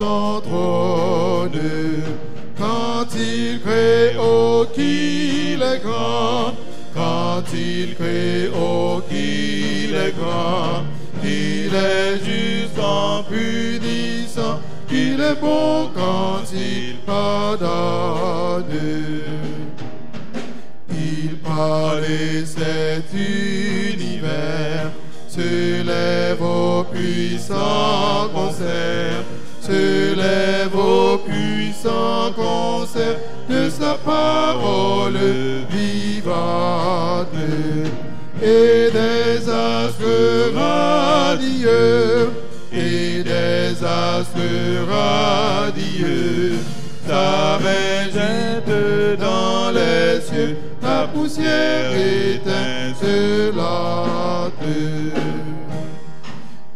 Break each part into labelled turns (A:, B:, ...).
A: son trône. Quand il crée, oh qu'il est grand. Quand il crée, oh qu'il est grand. Qu'il est juste en punissant. Qu'il est bon quand il pardonne. Il parle et cet univers se lève au puissant concert, se lève au puissant concert de sa parole vivante. Et des astres radieux, et des astres radieux, ta main jette dans les cieux, ta poussière étincelante.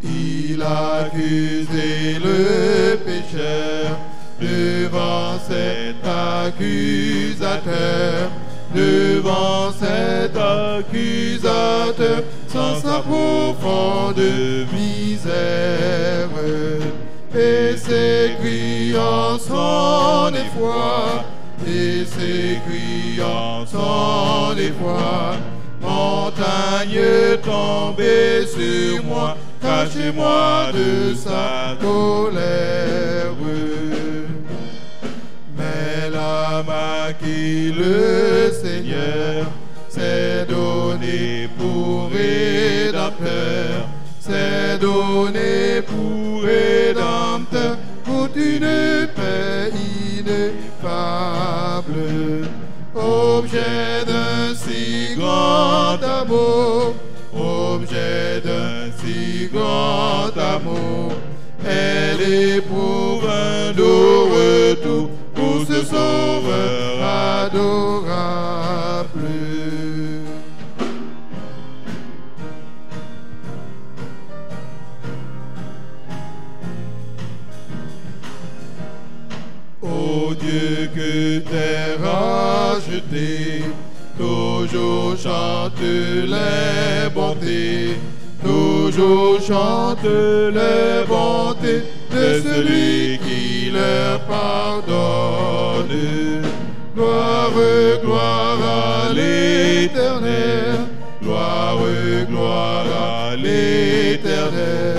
A: Il accusait le pécheur devant cet accusateur, devant cet accusateur, sans sa profonde misère. Et ses cris en son effroi, et ses cris en son effroi, montagne tombée sur moi, cachez-moi de sa colère. Mais l'âme à qui le Seigneur s'est donné pour rédempteur, s'est donné pour rédempteur, pour une paix ineffable. Objet d'un si grand amour, objet d'un si grand amour, elle éprouve un doux retour pour ce sauveur adorable. Ô Dieu que t'es racheté, toujours chante les bontés, toujours chante les bontés de celui qui leur pardonne. Gloire, gloire à l'Éternel, gloire, gloire à l'Éternel.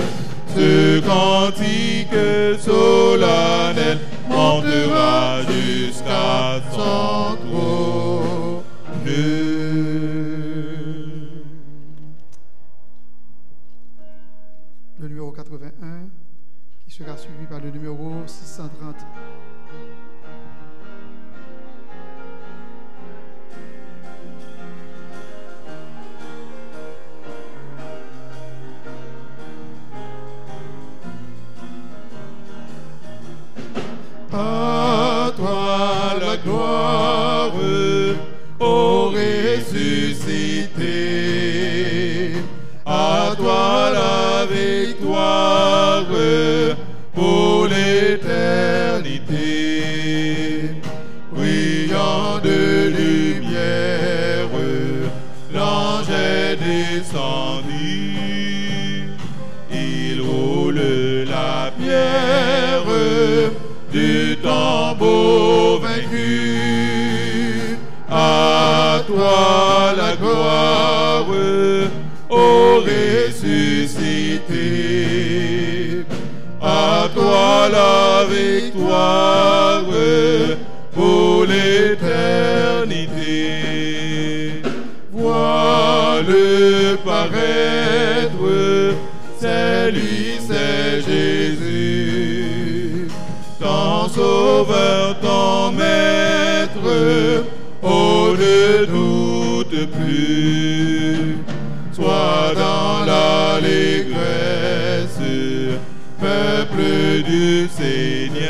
A: Ce cantique solennel montera jusqu'à son trône.
B: Le numéro 81 qui sera suivi par le numéro 630.
A: À toi la gloire, ô ressuscité. À toi la victoire pour l'éternité. Brillant de lumière, l'ange est descendu. Il roule la pierre du tombeau vaincu. À toi la gloire, ô ressuscité. À toi la victoire pour l'éternité. Vois-le paraître, c'est lui, c'est Jésus, ton sauveur, ton maître, oh ne doute plus. Sois dans l'allégresse, peuple du Seigneur,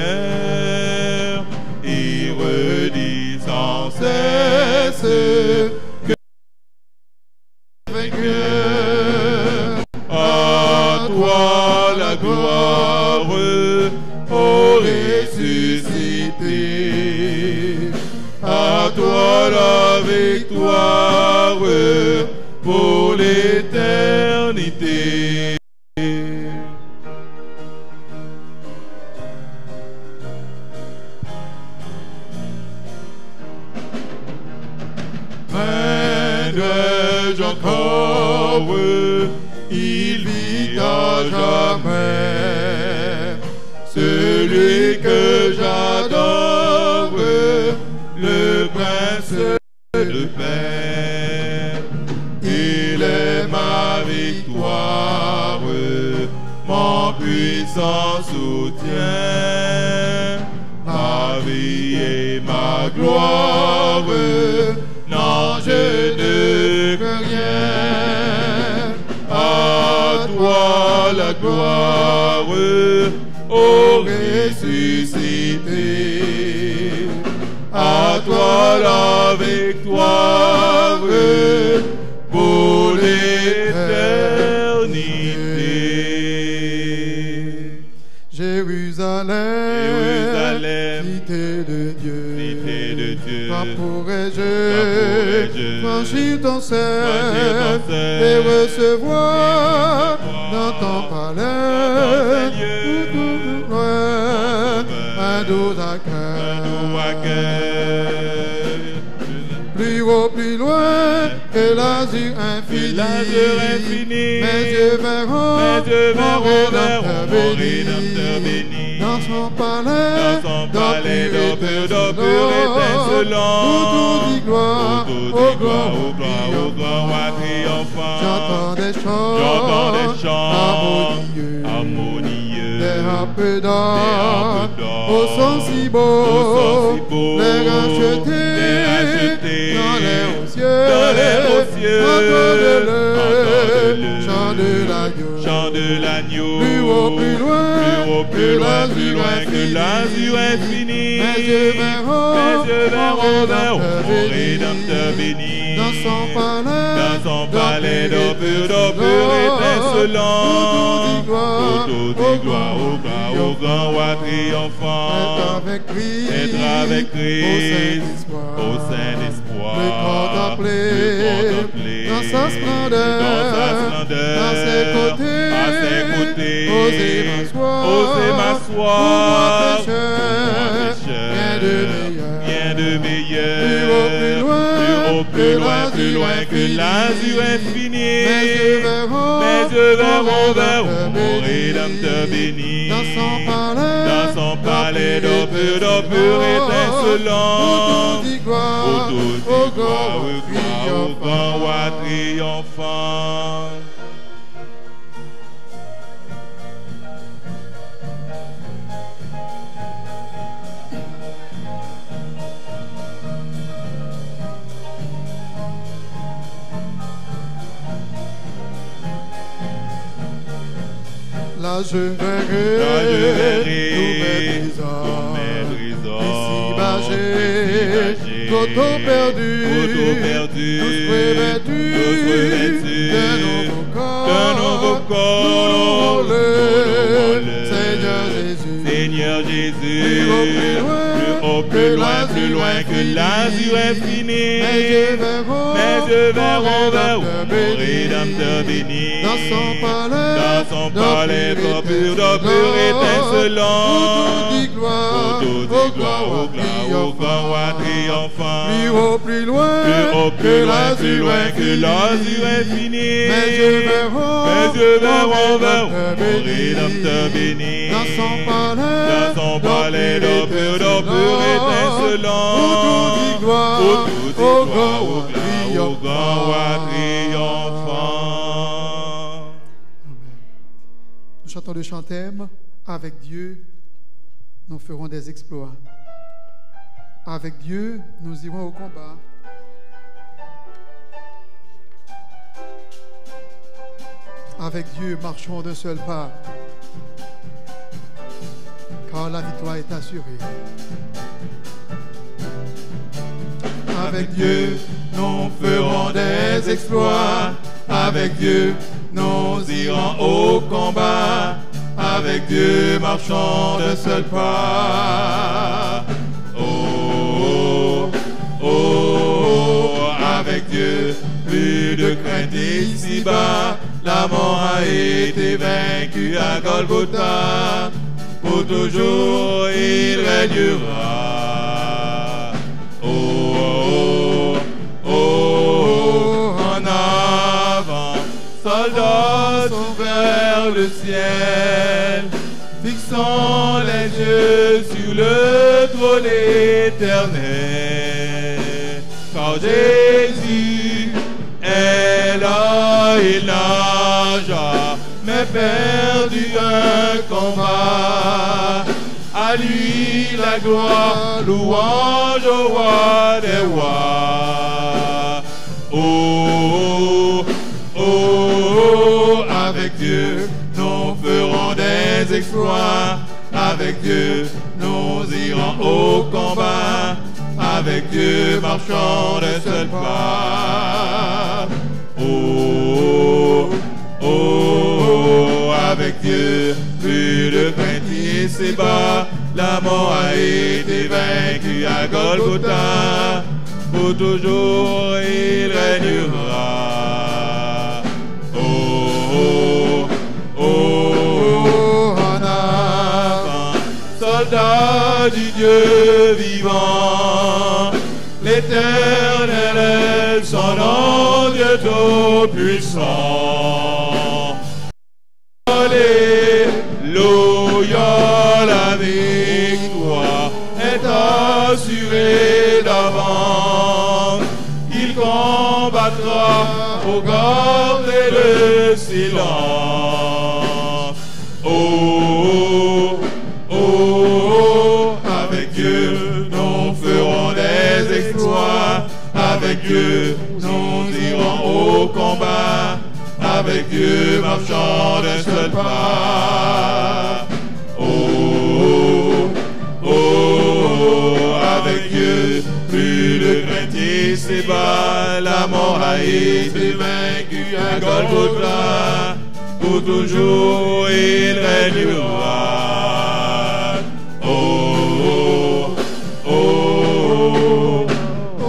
A: et redis sans cesse que vainqueur. À toi la gloire, ô ressuscité. À toi la victoire pour l'éternité. j'encore, il vit à jamais. Celui que j'adore, le prince de paix. Il est ma victoire, mon puissant soutien, ma vie et ma gloire. Non, je ne peux rien. À toi la gloire, ô ressuscité. À toi la victoire pour l'éternité.
B: Jérusalem, cité de Dieu, quand pourrais-je franchir ton seuil et recevoir dans ton palais un doux accueil. Plus haut, plus loin que l'azur infini, mes yeux verront mon Rédempteur béni. Dans son palais d'or pur étincelant, tout dit gloire, ô gloire, ô gloire triomphant. J'entends des chants harmonieux, des harpes d'or, au son si beau, les rachetés dans les hauts cieux, entendez-le, chant de l'agneau, plus haut, plus loin que l'azur infini, mes yeux verront mon Rédempteur béni. Dans son palais d'or pur étincelant, tout dit gloire, au grand roi triomphant. Être avec Christ au sein d'espoir, le contempler dans sa splendeur, à ses côtés, oser m'asseoir, pour moi pécheur, bien de meilleur, plus loin que l'azur infini, mes yeux verront mon Rédempteur béni. Dans son palais d'or pur étincelant, tout dit gloire, au grand roi triomphant. Là je verrai tous mes trésors, ici-bas j'ai trop perdu, tous revêtus d'un nouveau corps, le Seigneur Jésus, plus loin que l'azur infini, mes yeux verront mon Rédempteur béni. Dans son palais d'or pur étincelant, tout dit gloire, au grand roi triomphant. Plus loin que l'azur infini, mes yeux verront mon Rédempteur béni. Dans son palais d'or pur étincelant, tout dit gloire, au grand roi triomphant. Nous chantons le chantème. Avec Dieu, nous ferons des exploits. Avec Dieu, nous irons au combat. Avec Dieu, marchons d'un seul pas, car la victoire est assurée. Avec Dieu, nous ferons des exploits. Avec Dieu, nous irons au combat. Avec Dieu, marchons d'un seul pas. Oh, oh, oh, avec Dieu, plus de crainte ici-bas. La mort a été vaincue à Golgotha. Pour toujours, il régnera. Oh, oh, oh, oh, en
A: vers le ciel, fixons les yeux sur le trône éternel. Car Jésus est là, il n'a jamais perdu un combat. À lui la gloire, louange au roi des rois. Oh, oh, oh, avec Dieu, nous ferons des exploits. Avec Dieu, nous irons au combat. Avec Dieu, marchons d'un seul pas. Oh, oh, oh, avec Dieu, plus de crainte ici bas. La mort a été vaincue à Golgotha. Pour toujours il régnera. Oh, oh, oh, en avant, soldats du Dieu vivant, l'Éternel est son nom, Dieu tout-puissant. Alléluia, la victoire est assurée d'avance. Il combattra pour garder le silence. Oh, oh, oh, avec Dieu, nous ferons des exploits. Avec Dieu, nous irons au combat. Avec Dieu, marchons d'un seul pas. Oh, oh, oh, avec Dieu, plus de crainte ici bas. La mort a été vaincue à Golgotha. Pour toujours il régnera. Oh, oh, oh, oh,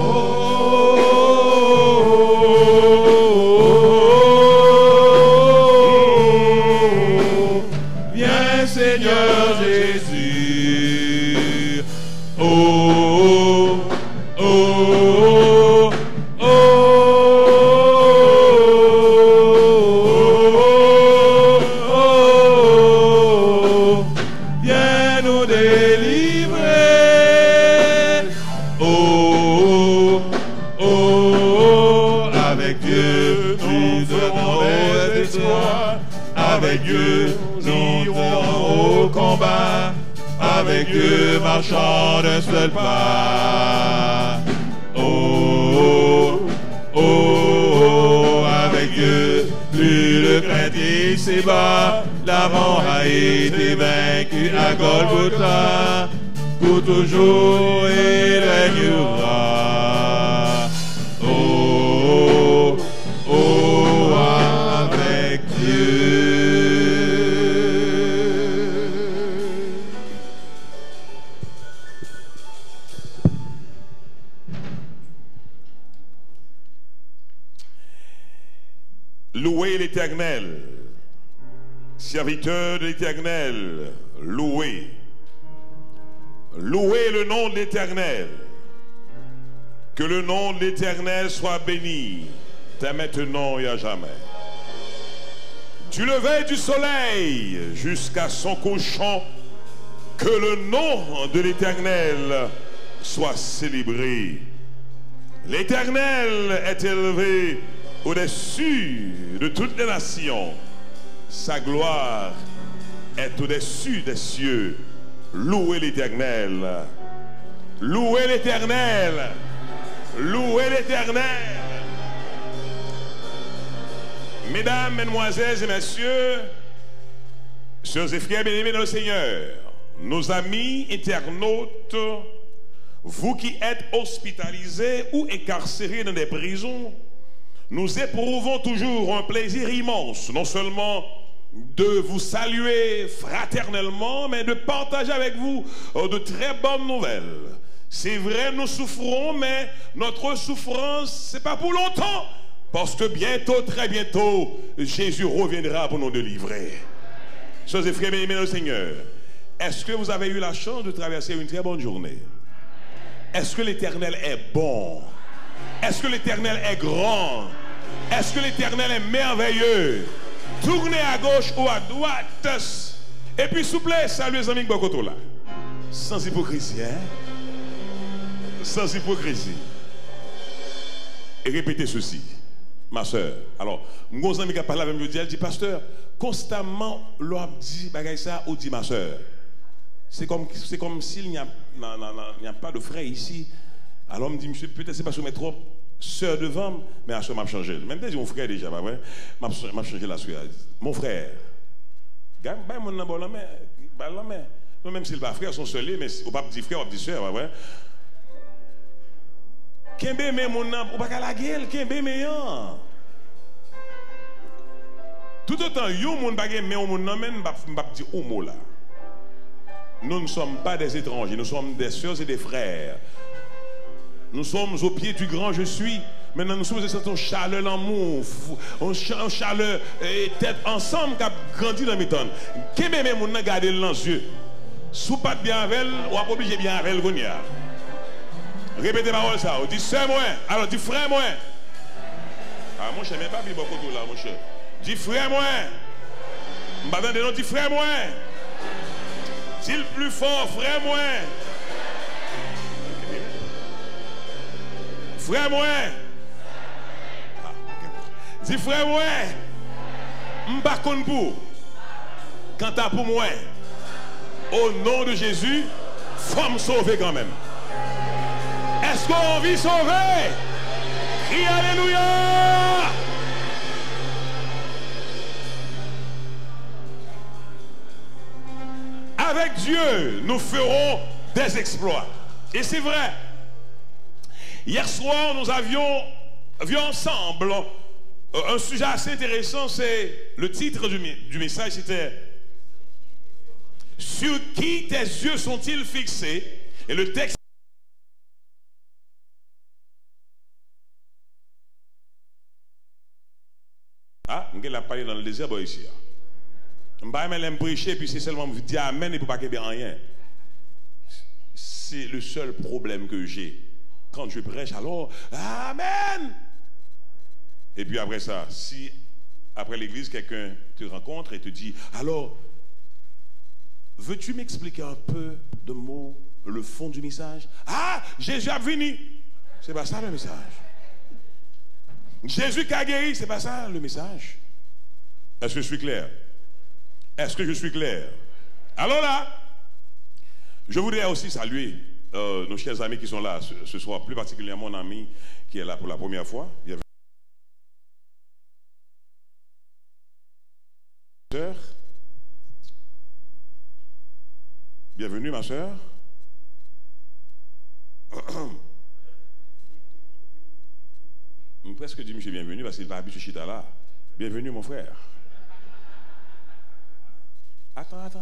A: oh. Viens Seigneur Jésus. Oh, oh, oh, oh, oh. Viens nous délivrer. Oh, oh, oh, avec Dieu, nous serons des espoirs. Avec Dieu, nous irons au combat. Avec Dieu, marchons d'un seul pas. Oh, oh, oh, avec Dieu, plus de crainte ici bas. La mort a été vaincue à Golgotha. Pour toujours il régnera. Oh, oh, avec Dieu.
C: Louez l'Éternel, serviteurs de l'Éternel, louez. Louez le nom de l'Éternel. Que le nom de l'Éternel soit béni, dès maintenant et à jamais. Du lever du soleil jusqu'à son couchant, que le nom de l'Éternel soit célébré. L'Éternel est élevé au-dessus de toutes les nations. Sa gloire est au-dessus des cieux. Louez l'Éternel. Louez l'Éternel. Louez l'Éternel. Mesdames, mesdemoiselles et messieurs, sœurs et frères bien-aimés dans le Seigneur, nos amis internautes, vous qui êtes hospitalisés ou incarcérés dans des prisons, nous éprouvons toujours un plaisir immense, non seulement de vous saluer fraternellement, mais de partager avec vous de très bonnes nouvelles. C'est vrai, nous souffrons, mais notre souffrance, ce n'est pas pour longtemps, parce que bientôt, très bientôt, Jésus reviendra pour nous délivrer. Sœurs et frères bien-aimés dans le Seigneur, est-ce que vous avez eu la chance de traverser une très bonne journée? Est-ce que l'Éternel est bon? Est-ce que l'Éternel est grand? Est-ce que l'Éternel est merveilleux? Tournez à gauche ou à droite. Et puis, s'il vous plaît, saluez les amis Bokoto là. Sans hypocrisie, hein? Sans hypocrisie. Et répétez ceci, ma soeur. Alors, mon ami qui a parlé avec moi, elle dit, pasteur, constamment, l'homme dit, bagay ça, ou dit, ma soeur. C'est comme s'il n'y a pas de frère ici. Alors, on me dit, monsieur, peut-être c'est parce que je mets trop soeur devant, mais la soeur m'a changé. Même dit, mon frère déjà, pas vrai? M'a changé la soeur. Mon frère, gagne, mon nom, la main. Même s'il pas frère, son seul, mais au pas dit frère, on dit soeur, pas vrai? Kembe me mon nom, ou pas la gueule, kembe me yan. Tout autant, yon moun bagay me mon nom, même m'pa dit un mot là. Nous ne sommes pas des étrangers, nous sommes des sœurs et des frères. Nous sommes au pied du grand je suis. Maintenant, nous sommes un chaleur l'amour, un chaleur et tête ensemble qui a grandi dans mes temps. Qu'est-ce que mon n'a gardé dans les yeux? Sous pas bien avec elle, ou pas obligé bien avec elle. Répétez parole ça. On dit sœur moi, alors dit frère moi. Ah mon cher, même pas bien beaucoup là, mon cher. Dis frère moi. M'attendez non, dis frère moi. Dis le plus fort, frère moi. Frère moi. Dis frère moi. M'pa konn pour. Quant à pour moi. Au nom de Jésus, faut me sauver quand même. Est-ce qu'on vit sauver? Crie alléluia. Avec Dieu, nous ferons des exploits. Et c'est vrai. Hier soir, nous avions vu ensemble un sujet assez intéressant. C'est le titre du message, c'était « Sur qui tes yeux sont-ils fixés ?» Et le texte. Ah, on a parlé dans le désert ici. Je ne vais pas prêcher, puis c'est seulement me dire amen et pour pas qu'il y ait rien. C'est le seul problème que j'ai. Quand je prêche, alors, amen. Et puis après ça, si après l'église, quelqu'un te rencontre et te dit, alors, veux-tu m'expliquer un peu de mots, le fond du message? Ah, Jésus a venu. C'est pas ça le message. Jésus qui a guéri, c'est pas ça le message. Est-ce que je suis clair? Est-ce que je suis clair? Alors là, je voudrais aussi saluer nos chers amis qui sont là ce soir, plus particulièrement mon ami qui est là pour la première fois. Bienvenue ma soeur. Presque dit monsieur bienvenue parce qu'il va habiter chez là. Bienvenue mon frère. Attends.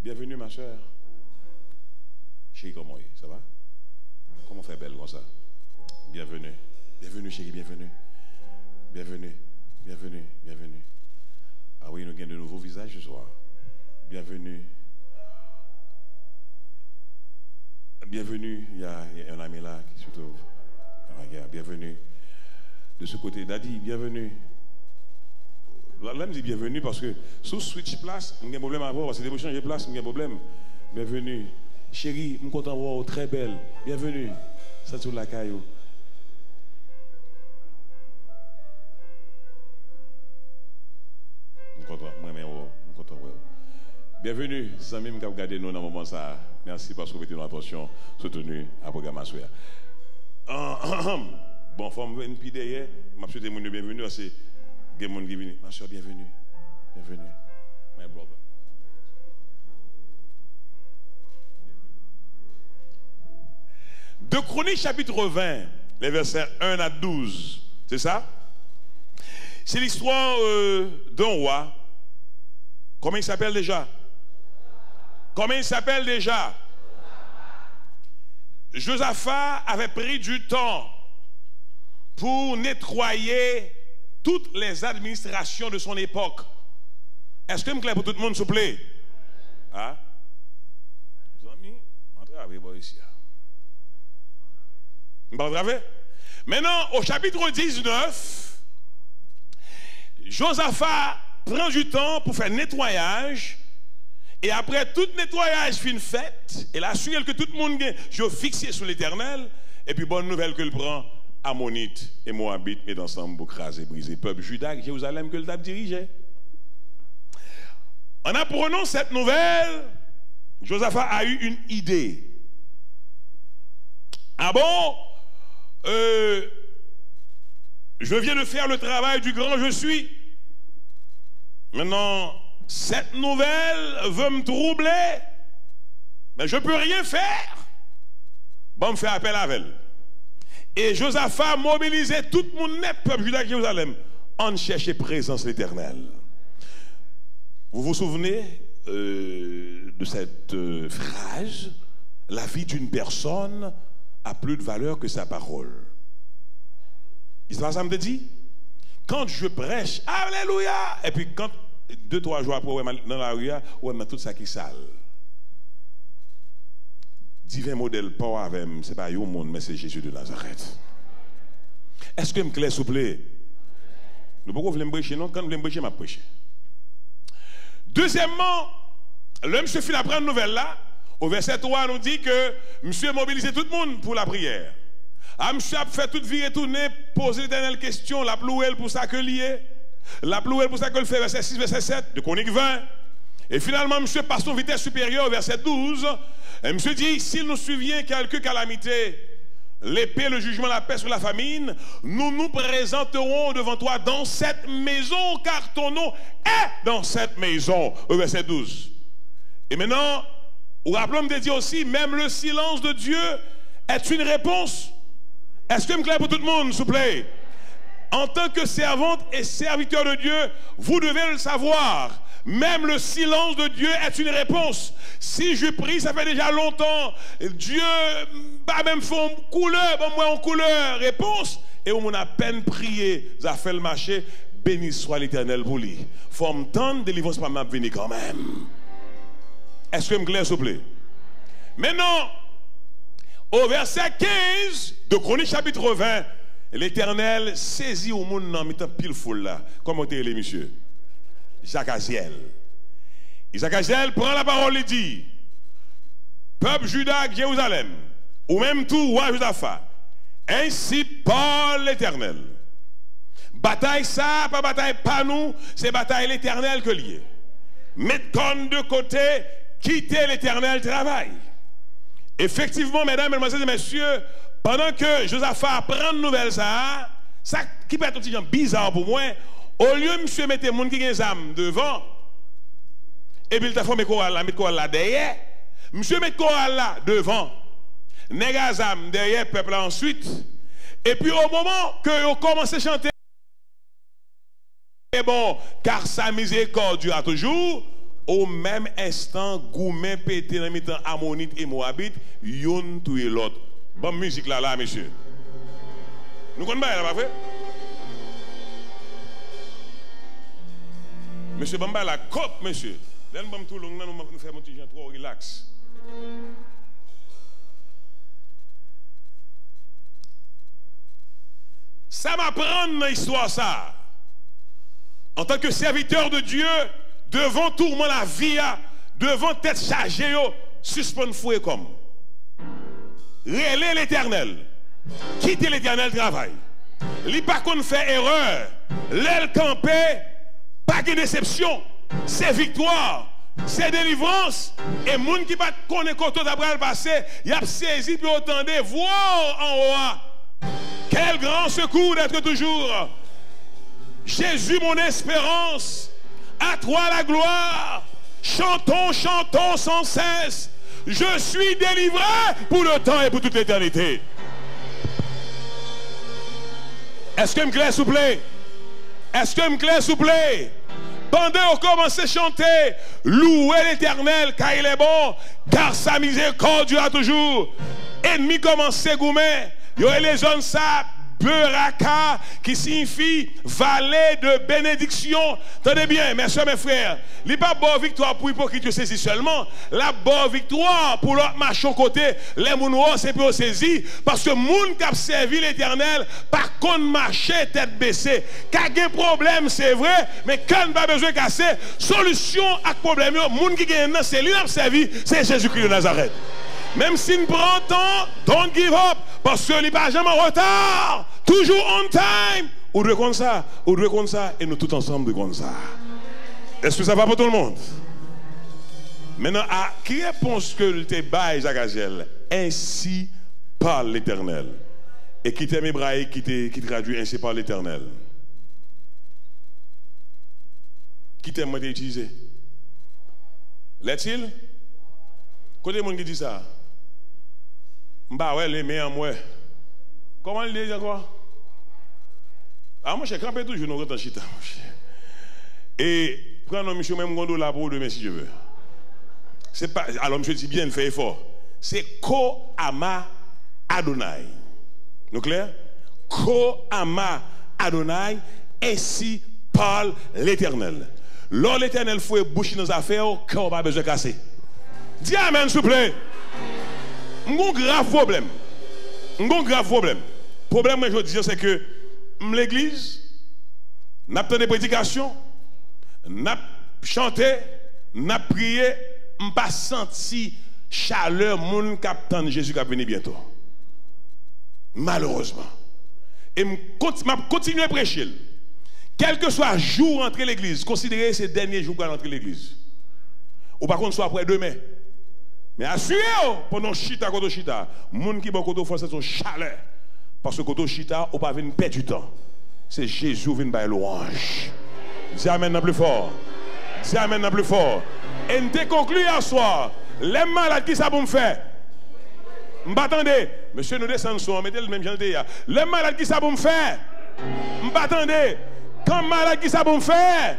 C: Bienvenue ma soeur. Chérie, comment est? Ça va? Comment fait belle comme ça? Bienvenue. Bienvenue chérie, bienvenue. Bienvenue. Ah oui, nous avons de nouveaux visages ce soir. Bienvenue. Bienvenue. Il y a un ami là qui se trouve. Bienvenue. De ce côté, Daddy, bienvenue. Là, je me dis bienvenue parce que sous switch place, il y a un problème à voir. Parce que si changer de place, il y a un problème. Bienvenue. Chérie, je suis content de voir, très belle. Bienvenue. Ça sur la caillou. Je suis content. Bienvenue, Samy, je vais regarder nous dans le moment ça. Merci parce que vous avez notre attention soutenue à programme soir. Bon, forme une pide derrière, je souhaite mon bienvenue parce que il y a des gens qui viennent. Ma soeur, bienvenue. Bienvenue. My brother. De Chroniques chapitre 20, les versets 1 à 12. C'est ça? C'est l'histoire d'un roi. Comment il s'appelle déjà? Josaphat avait pris du temps pour nettoyer toutes les administrations de son époque. Est-ce que je me clair pour tout le monde, s'il vous plaît? Hein? Les amis, entrez avec moi ici. Maintenant, au chapitre 19, Josaphat prend du temps pour faire nettoyage. Et après tout nettoyage fin fait, et là, assurer que tout le monde est fixé sur l'Éternel. Et puis, bonne nouvelle que le prend Ammonite et Moabite et ensemble pour craser, briser. Peuple Juda, Jérusalem que le tape dirigeait. En apprenant cette nouvelle, Josaphat a eu une idée. Ah bon, je viens de faire le travail du grand je suis. Maintenant, cette nouvelle veut me troubler, mais je ne peux rien faire. Bon, me fait appel à elle. Et Josaphat mobilisait tout le monde net, peuple Juda de Jérusalem, en cherchant présence de l'Éternel. Vous vous souvenez de cette phrase? La vie d'une personne a plus de valeur que sa parole. Ça me dit? Quand je prêche, alléluia! Et puis quand 2-3 jours après, dans la rue, ouais, mais tout ça qui est sale. Divin modèle, pas avec, c'est pas un monde, mais c'est Jésus de Nazareth. Est-ce que me clair, s'il vous plaît? Nous ne pouvons pas prêcher, non? Quand nous voulons prêcher, je prêche. Deuxièmement, le monsieur finit d'apprendre une nouvelle là. Au verset 3, nous dit que monsieur a mobilisé tout le monde pour la prière. Ah, monsieur a fait toute vie retourner, poser l'éternelle question, la plouelle pour ça que lié. La plouelle pour ça que le fait, verset 6, verset 7, de Chronique 20. Et finalement, monsieur passe son vitesse supérieure, verset 12. Et monsieur dit, s'il nous survient quelque calamité, l'épée, le jugement, la peste ou la famine, nous nous présenterons devant toi dans cette maison, car ton nom est dans cette maison. Au verset 12. Et maintenant, rappelons de dire aussi, même le silence de Dieu est une réponse. Est-ce que je me claire pour tout le monde, s'il vous plaît? En tant que servante et serviteur de Dieu, vous devez le savoir. Même le silence de Dieu est une réponse. Si je prie, ça fait déjà longtemps. Dieu, bah même fait une couleur, bah moi en couleur. Réponse. Et on a à peine prié, ça fait le marché. Béni soit l'Éternel pour lui. Faut me tendre, délivrance pas m'a venir quand même. Est-ce que je me claire, s'il vous plaît? Maintenant, au verset 15 de Chronique chapitre 20, l'Éternel saisit au monde dans mettant pile foule là. Comment t'es les messieurs? Jacques Aziel. Jacques Aziel prend la parole et dit, peuple Juda, Jérusalem, ou même tout roi Josaphat, ainsi parle l'Éternel. Bataille ça, pas bataille pas nous, c'est bataille l'Éternel que lié. Mettez comme de côté, quittez l'Éternel travail. Effectivement, mesdames, mesdemoiselles et messieurs, pendant que Josaphat prend une nouvelle ça qui peut être un petit bizarre pour moi, au lieu de monsieur mettre les gens qui ont des âmes devant, et puis il t'a fait mettre chorale là derrière, monsieur met chorale là devant, nègre âme derrière, peuple là ensuite, et puis au moment que vous commencez à chanter, c'est bon, car sa miséricorde durera toujours. Au même instant, Goumen pété dans le temps Ammonite et Moabite, yon tout et l'autre. Bonne musique là, monsieur. Nous connaissons pas, là, pas vrai? Monsieur Bamba, la cope, monsieur. Donne-moi tout long, nous faisons un petit genre trop relax. Ça m'apprend dans l'histoire, ça. En tant que serviteur de Dieu, devant tourment la vie, devant tête chargée, suspend fouet comme. Relais l'Éternel. Quittez l'Éternel travail. Li pas qu'on fait erreur. L'aile campé, pas de déception. C'est victoire. C'est délivrance. Et moun qui pas connaît quand on après le passé, il a saisi puis entendez voir en haut. Quel grand secours d'être toujours. Jésus mon espérance. À toi la gloire. Chantons, chantons sans cesse. Je suis délivré pour le temps et pour toute l'éternité. Est-ce que me clair, s'il vous plaît? Est-ce que me clair, s'il vous plaît? Pendant qu'on commence à chanter, louez l'Éternel car il est bon, car sa miséricorde durera toujours. Ennemi commence à goumer, il y a les zones ça, Beraka, qui signifie vallée de bénédiction. Tenez bien, mes soeurs, mes frères, il n'est pas bonne victoire pour l'hypocrite que saisit seulement. La bonne victoire pour l'autre marchand côté, les gens c'est pour saisir. Parce que les gens qui ont servi l'Éternel, par contre, marcher tête baissée. Quand il y a un problème, c'est vrai, mais quand il n'y a pas besoin de casser, solution à ce problème, les gens qui ont c'est lui qui a servi, c'est Jésus-Christ de Nazareth. Même s'il prend temps, don't give up. Parce qu'il n'est pas jamais en retard. Toujours on time. Ou de comme ça, et nous tous ensemble de comme ça. Est-ce que ça va pour tout le monde? Maintenant, à qui réponse que le te bail, Jacques Aziel? Ainsi parle l'Éternel. Et qui t'aime hébraïque, qui traduit ainsi parle l'Éternel. Qui t'aime moi d'utiliser? L'est-il? Côté monde qui dit ça? Bah ouais, les meilleurs moi. Comment il dit encore? Ah, moi, je campé toujours dans le chita. Et prends monsieur même gondo là pour demain si je veux. C'est pas alors monsieur dit bien fait effort. C'est Ko Ama Adonai. Nous clair? Ko Ama Adonai, ainsi parle l'Éternel. Lors l'Éternel faut boucher nos affaires, qu'on pas besoin de casser. Dis amen s'il vous plaît. Un grave problème. Un grave problème. Le problème, je dis, c'est que l'église, n'a pas de prédication, n'a chanté, n'a prié, n'a pas senti chaleur, mon capitaine Jésus qui va venir bientôt. Malheureusement. Et je continue à prêcher. Quel que soit le jour entre l'église, considérez ces derniers jours pour entrer l'église. Ou par contre, soit après demain. Mais assurez-vous, pendant chita, koto chita, moun qui bon koto faut c'est son chaleur. Parce que koto chita, ou pas venir perdre du temps. C'est Jésus qui vient par louange. Dis amen non plus fort. Dis amen non plus fort. Et nous te conclu hier soir, les malades qui ça pour me faire? M'attendez, monsieur nous descendons sur, mettez le même genre de hier. Les malades qui ça pour me faire? M'attendez, quand malade qui ça pour me faire?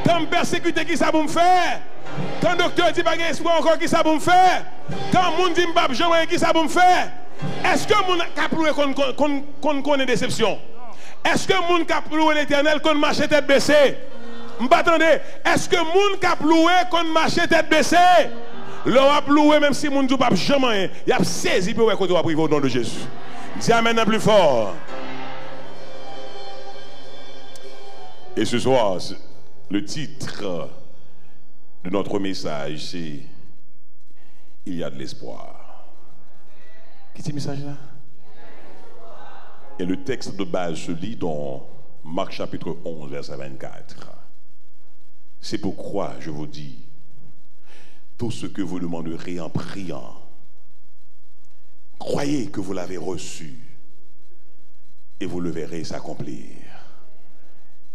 C: Quand persécuté qui ça pour me faire? Quand docteur dit pas qu'il y a encore qui ça pour me faire? Quand moun dit m'bab Jean qui ça pour me faire? Est-ce que moun cap loué qu'on connaît déception? Est-ce que moun cap loué l'Éternel qu'on marche tête baissée? M'attendez, est-ce que moun cap loué qu'on marche tête baissée? L'on a loué même si moun dit pas jamais, il a saisi pour qu'on doit priver au nom de Jésus. Dis amen un plus fort. Et ce soir, le titre de notre message, c'est il y a de l'espoir. Qui est ce message-là? Et le texte de base se lit dans Marc chapitre 11, verset 24. C'est pourquoi je vous dis, tout ce que vous demanderez en priant, croyez que vous l'avez reçu et vous le verrez s'accomplir.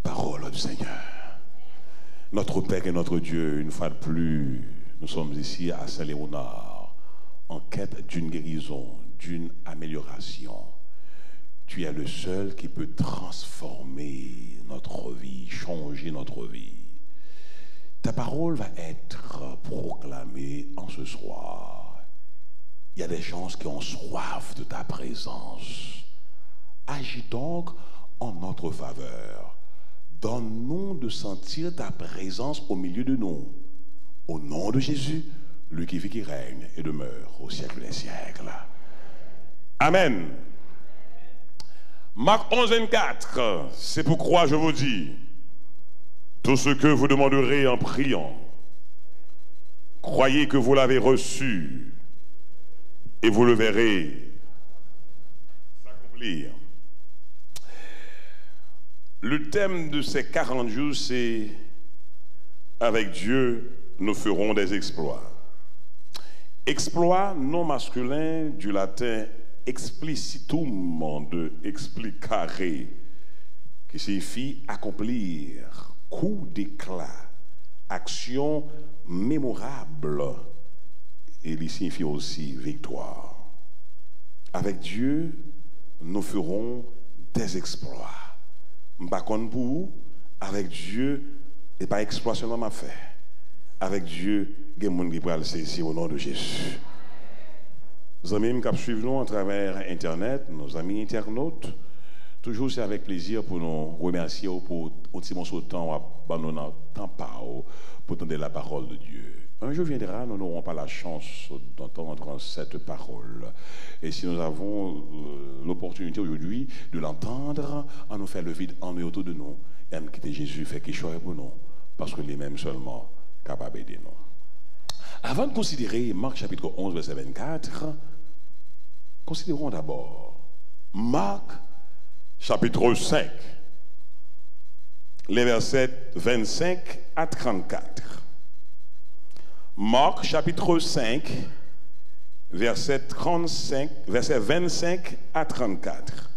C: Parole du Seigneur. Notre Père et notre Dieu, une fois de plus, nous sommes ici à Saint-Léonard, en quête d'une guérison, d'une amélioration. Tu es le seul qui peut transformer notre vie, changer notre vie. Ta parole va être proclamée en ce soir. Il y a des gens qui ont soif de ta présence. Agis donc en notre faveur. Donne-nous de sentir ta présence au milieu de nous. Au nom de Jésus, lui qui vit, qui règne et demeure au siècle des siècles. Amen. Marc 11, 24. C'est pourquoi je vous dis, tout ce que vous demanderez en priant, croyez que vous l'avez reçu et vous le verrez s'accomplir. Le thème de ces 40 jours, c'est « Avec Dieu, nous ferons des exploits ». Exploit non masculin du latin « explicitum » de « explicare », qui signifie « accomplir », coup d'éclat, action mémorable, et il signifie aussi « victoire ». Avec Dieu, nous ferons des exploits. Par contre, pour vous, avec Dieu, et pas exploit seulement ma fait. Avec Dieu, il y a des gens qui peuvent le saisir au nom de Jésus. Nos amis qui suivent nous à travers Internet, nos amis internautes, Toujours c'est avec plaisir pour nous remercier pour un petit morceau de temps, pour entendre la parole de Dieu. Un jour viendra, nous n'aurons pas la chance d'entendre cette parole. Et si nous avons l'opportunité aujourd'hui de l'entendre, on nous fait le vide en autour de nous. Et on quitte Jésus, fait qu'il soit pour nous, parce que les mêmes seulement capables d'aider nous. Avant de considérer Marc chapitre 11, verset 24, considérons d'abord Marc chapitre 5, les versets 25 à 34. Marc chapitre 5, verset 25 à 34.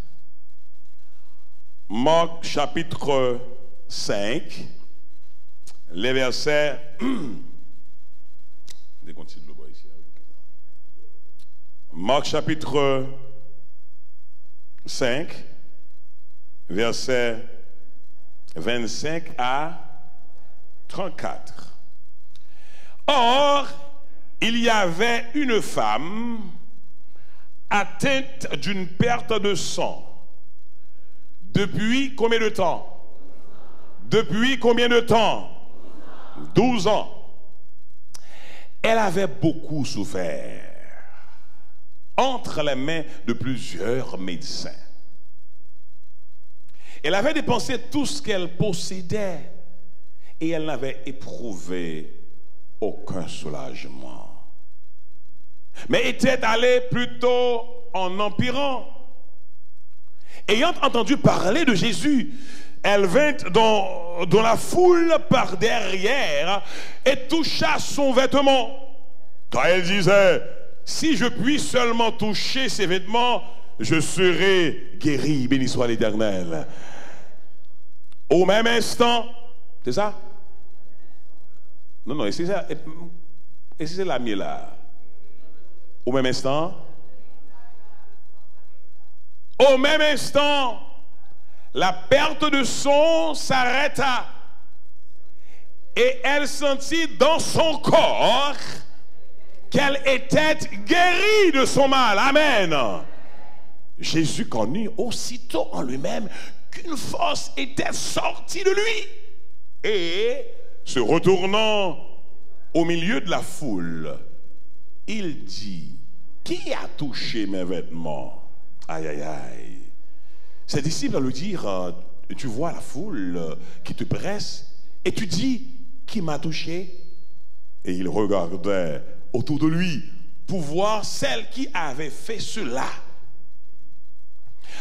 C: Marc chapitre 5, les versets... Marc chapitre 5, verset 25 à 34. Or, il y avait une femme atteinte d'une perte de sang. Depuis combien de temps? Depuis combien de temps? 12 ans. Elle avait beaucoup souffert entre les mains de plusieurs médecins. Elle avait dépensé tout ce qu'elle possédait et elle n'avait éprouvé aucun soulagement, mais était allée plutôt en empirant. Ayant entendu parler de Jésus, elle vint dans la foule par derrière et toucha son vêtement. Car elle disait, si je puis seulement toucher ses vêtements, je serai guéri, béni soit l'Éternel. Au même instant, c'est ça? Non, et c'est ça. Et c'est la mienne là. Au même instant. Au même instant, la perte de son s'arrêta. Et elle sentit dans son corps qu'elle était guérie de son mal. Amen. Jésus connut aussitôt en lui-même qu'une force était sortie de lui. Et se retournant au milieu de la foule, il dit, qui a touché mes vêtements? Aïe, aïe, aïe. Ses disciples lui dirent, tu vois la foule qui te presse et tu dis, qui m'a touché? Et il regardait autour de lui pour voir celle qui avait fait cela.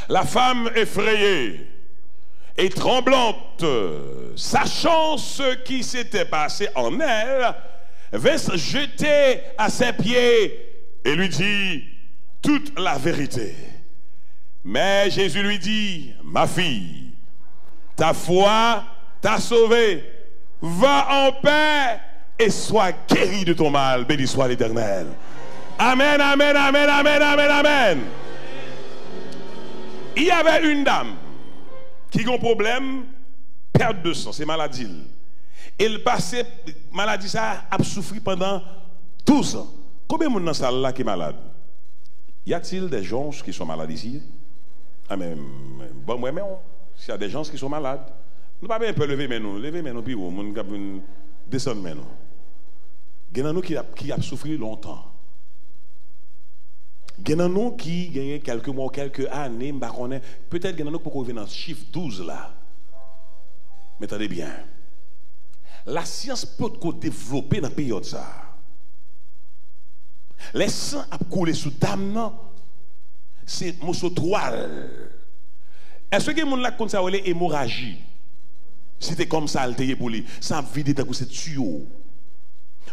C: La femme effrayée et tremblante, sachant ce qui s'était passé en elle, vint se jeter à ses pieds et lui dit toute la vérité. Mais Jésus lui dit, ma fille, ta foi t'a sauvée, va en paix et sois guérie de ton mal, béni soit l'Éternel. Amen, amen, amen, amen, amen, amen. Il y avait une dame qui a un problème, perte de sang, c'est maladie. Elle passait, maladie ça a souffert pendant 12 ans. Combien de monde dans cette salle là qui est malade? Y a-t-il des gens qui sont malades ici? Ah mais bon, moi, mais s'il y a des gens qui sont malades, nous pas bien un peu lever nous puis vous, nous descendre mais nous. Il y en a nous qui a souffert longtemps. Il y en a nous qui gagnent quelques mois, quelques années, peut-être qu'il y en a nous pour revenir dans le chiffre 12 là. Mais attendez bien. La science peut développer dans la période ça. Les sangs a coulé sous dame, c'est morceau toile. Est-ce que les gens là comme ça les hémorragie? C'était comme ça altéré pour lui, ça vide dans ce tuyau.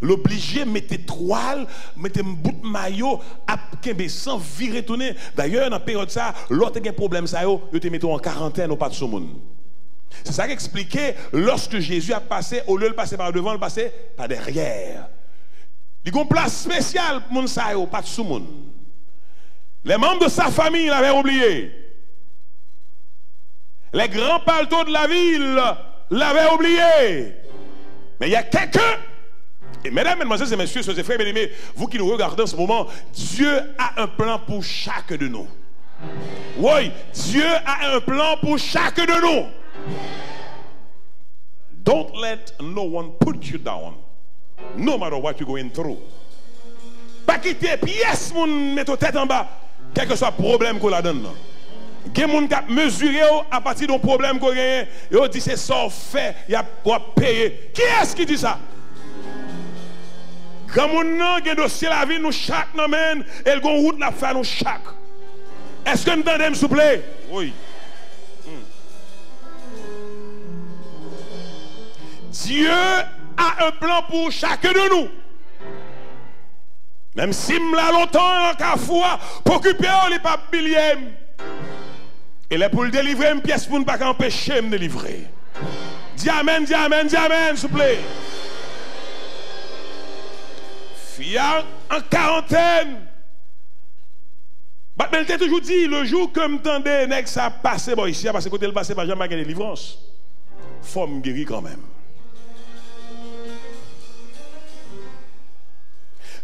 C: L'obligé mettait toile, mettait un bout de maillot, sans virer tourner. D'ailleurs dans la période ça, l'autre qui a un problème ça yo te mettait en quarantaine au pas de monde. C'est ça qui expliquait lorsque Jésus a passé, au lieu de passer par devant, il passait par derrière. Il y a une place spéciale pour moun sa yo, pas de monde. Les membres de sa famille l'avaient oublié. Les grands paletots de la ville l'avaient oublié. Mais il y a quelqu'un, et mesdames, mesdemoiselles et messieurs, chers frères bien-aimés, vous qui nous regardez en ce moment, Dieu a un plan pour chacun de nous. Oui, Dieu a un plan pour chacun de nous. Don't let no one put you down, no matter what you're going through. Pas quitter pièce, moun mettre tête en bas, quel que soit le problème qu'on la donne. Il y a des gens qui mesurent à partir d'un problème qu'on a, et dit c'est ça fait, il y a payer. Qui est-ce qui dit ça? Quand on a un dossier la vie, nous chaque nous mène, et le route la fait nous chaque. Est-ce que nous entendez, s'il vous plaît? Oui. Dieu a un plan pour chacun de nous. Même si je l'ai longtemps en cafouа, pour occuper les papes millième. Et là pour le délivrer, une pièce pour ne pas empêcher de me délivrer. Dis amen, dis amen, dis amen, s'il vous plaît. Fia en quarantaine. Mais elle t'a toujours dit, le jour que je m'entendais, que ça passe, bon, ici, parce que côté le passé, pas jamais gagné délivrance. Faut me guérir quand même.